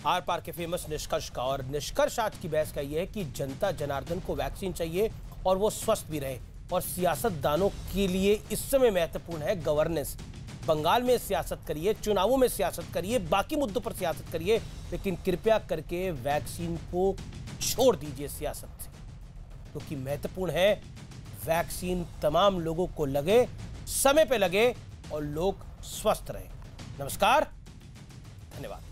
आर पार के फेमस निष्कर्ष का। और निष्कर्ष आज की बहस का यह है कि जनता जनार्दन को वैक्सीन चाहिए और वो स्वस्थ भी रहे। और सियासतदानों के लिए इस समय महत्वपूर्ण है गवर्नेंस। बंगाल में सियासत करिए, चुनावों में सियासत करिए, बाकी मुद्दों पर सियासत करिए, लेकिन कृपया करके वैक्सीन को छोड़ दीजिए सियासत से, क्योंकि महत्वपूर्ण है वैक्सीन तमाम लोगों को लगे, समय पे लगे और लोग स्वस्थ रहे। नमस्कार, धन्यवाद।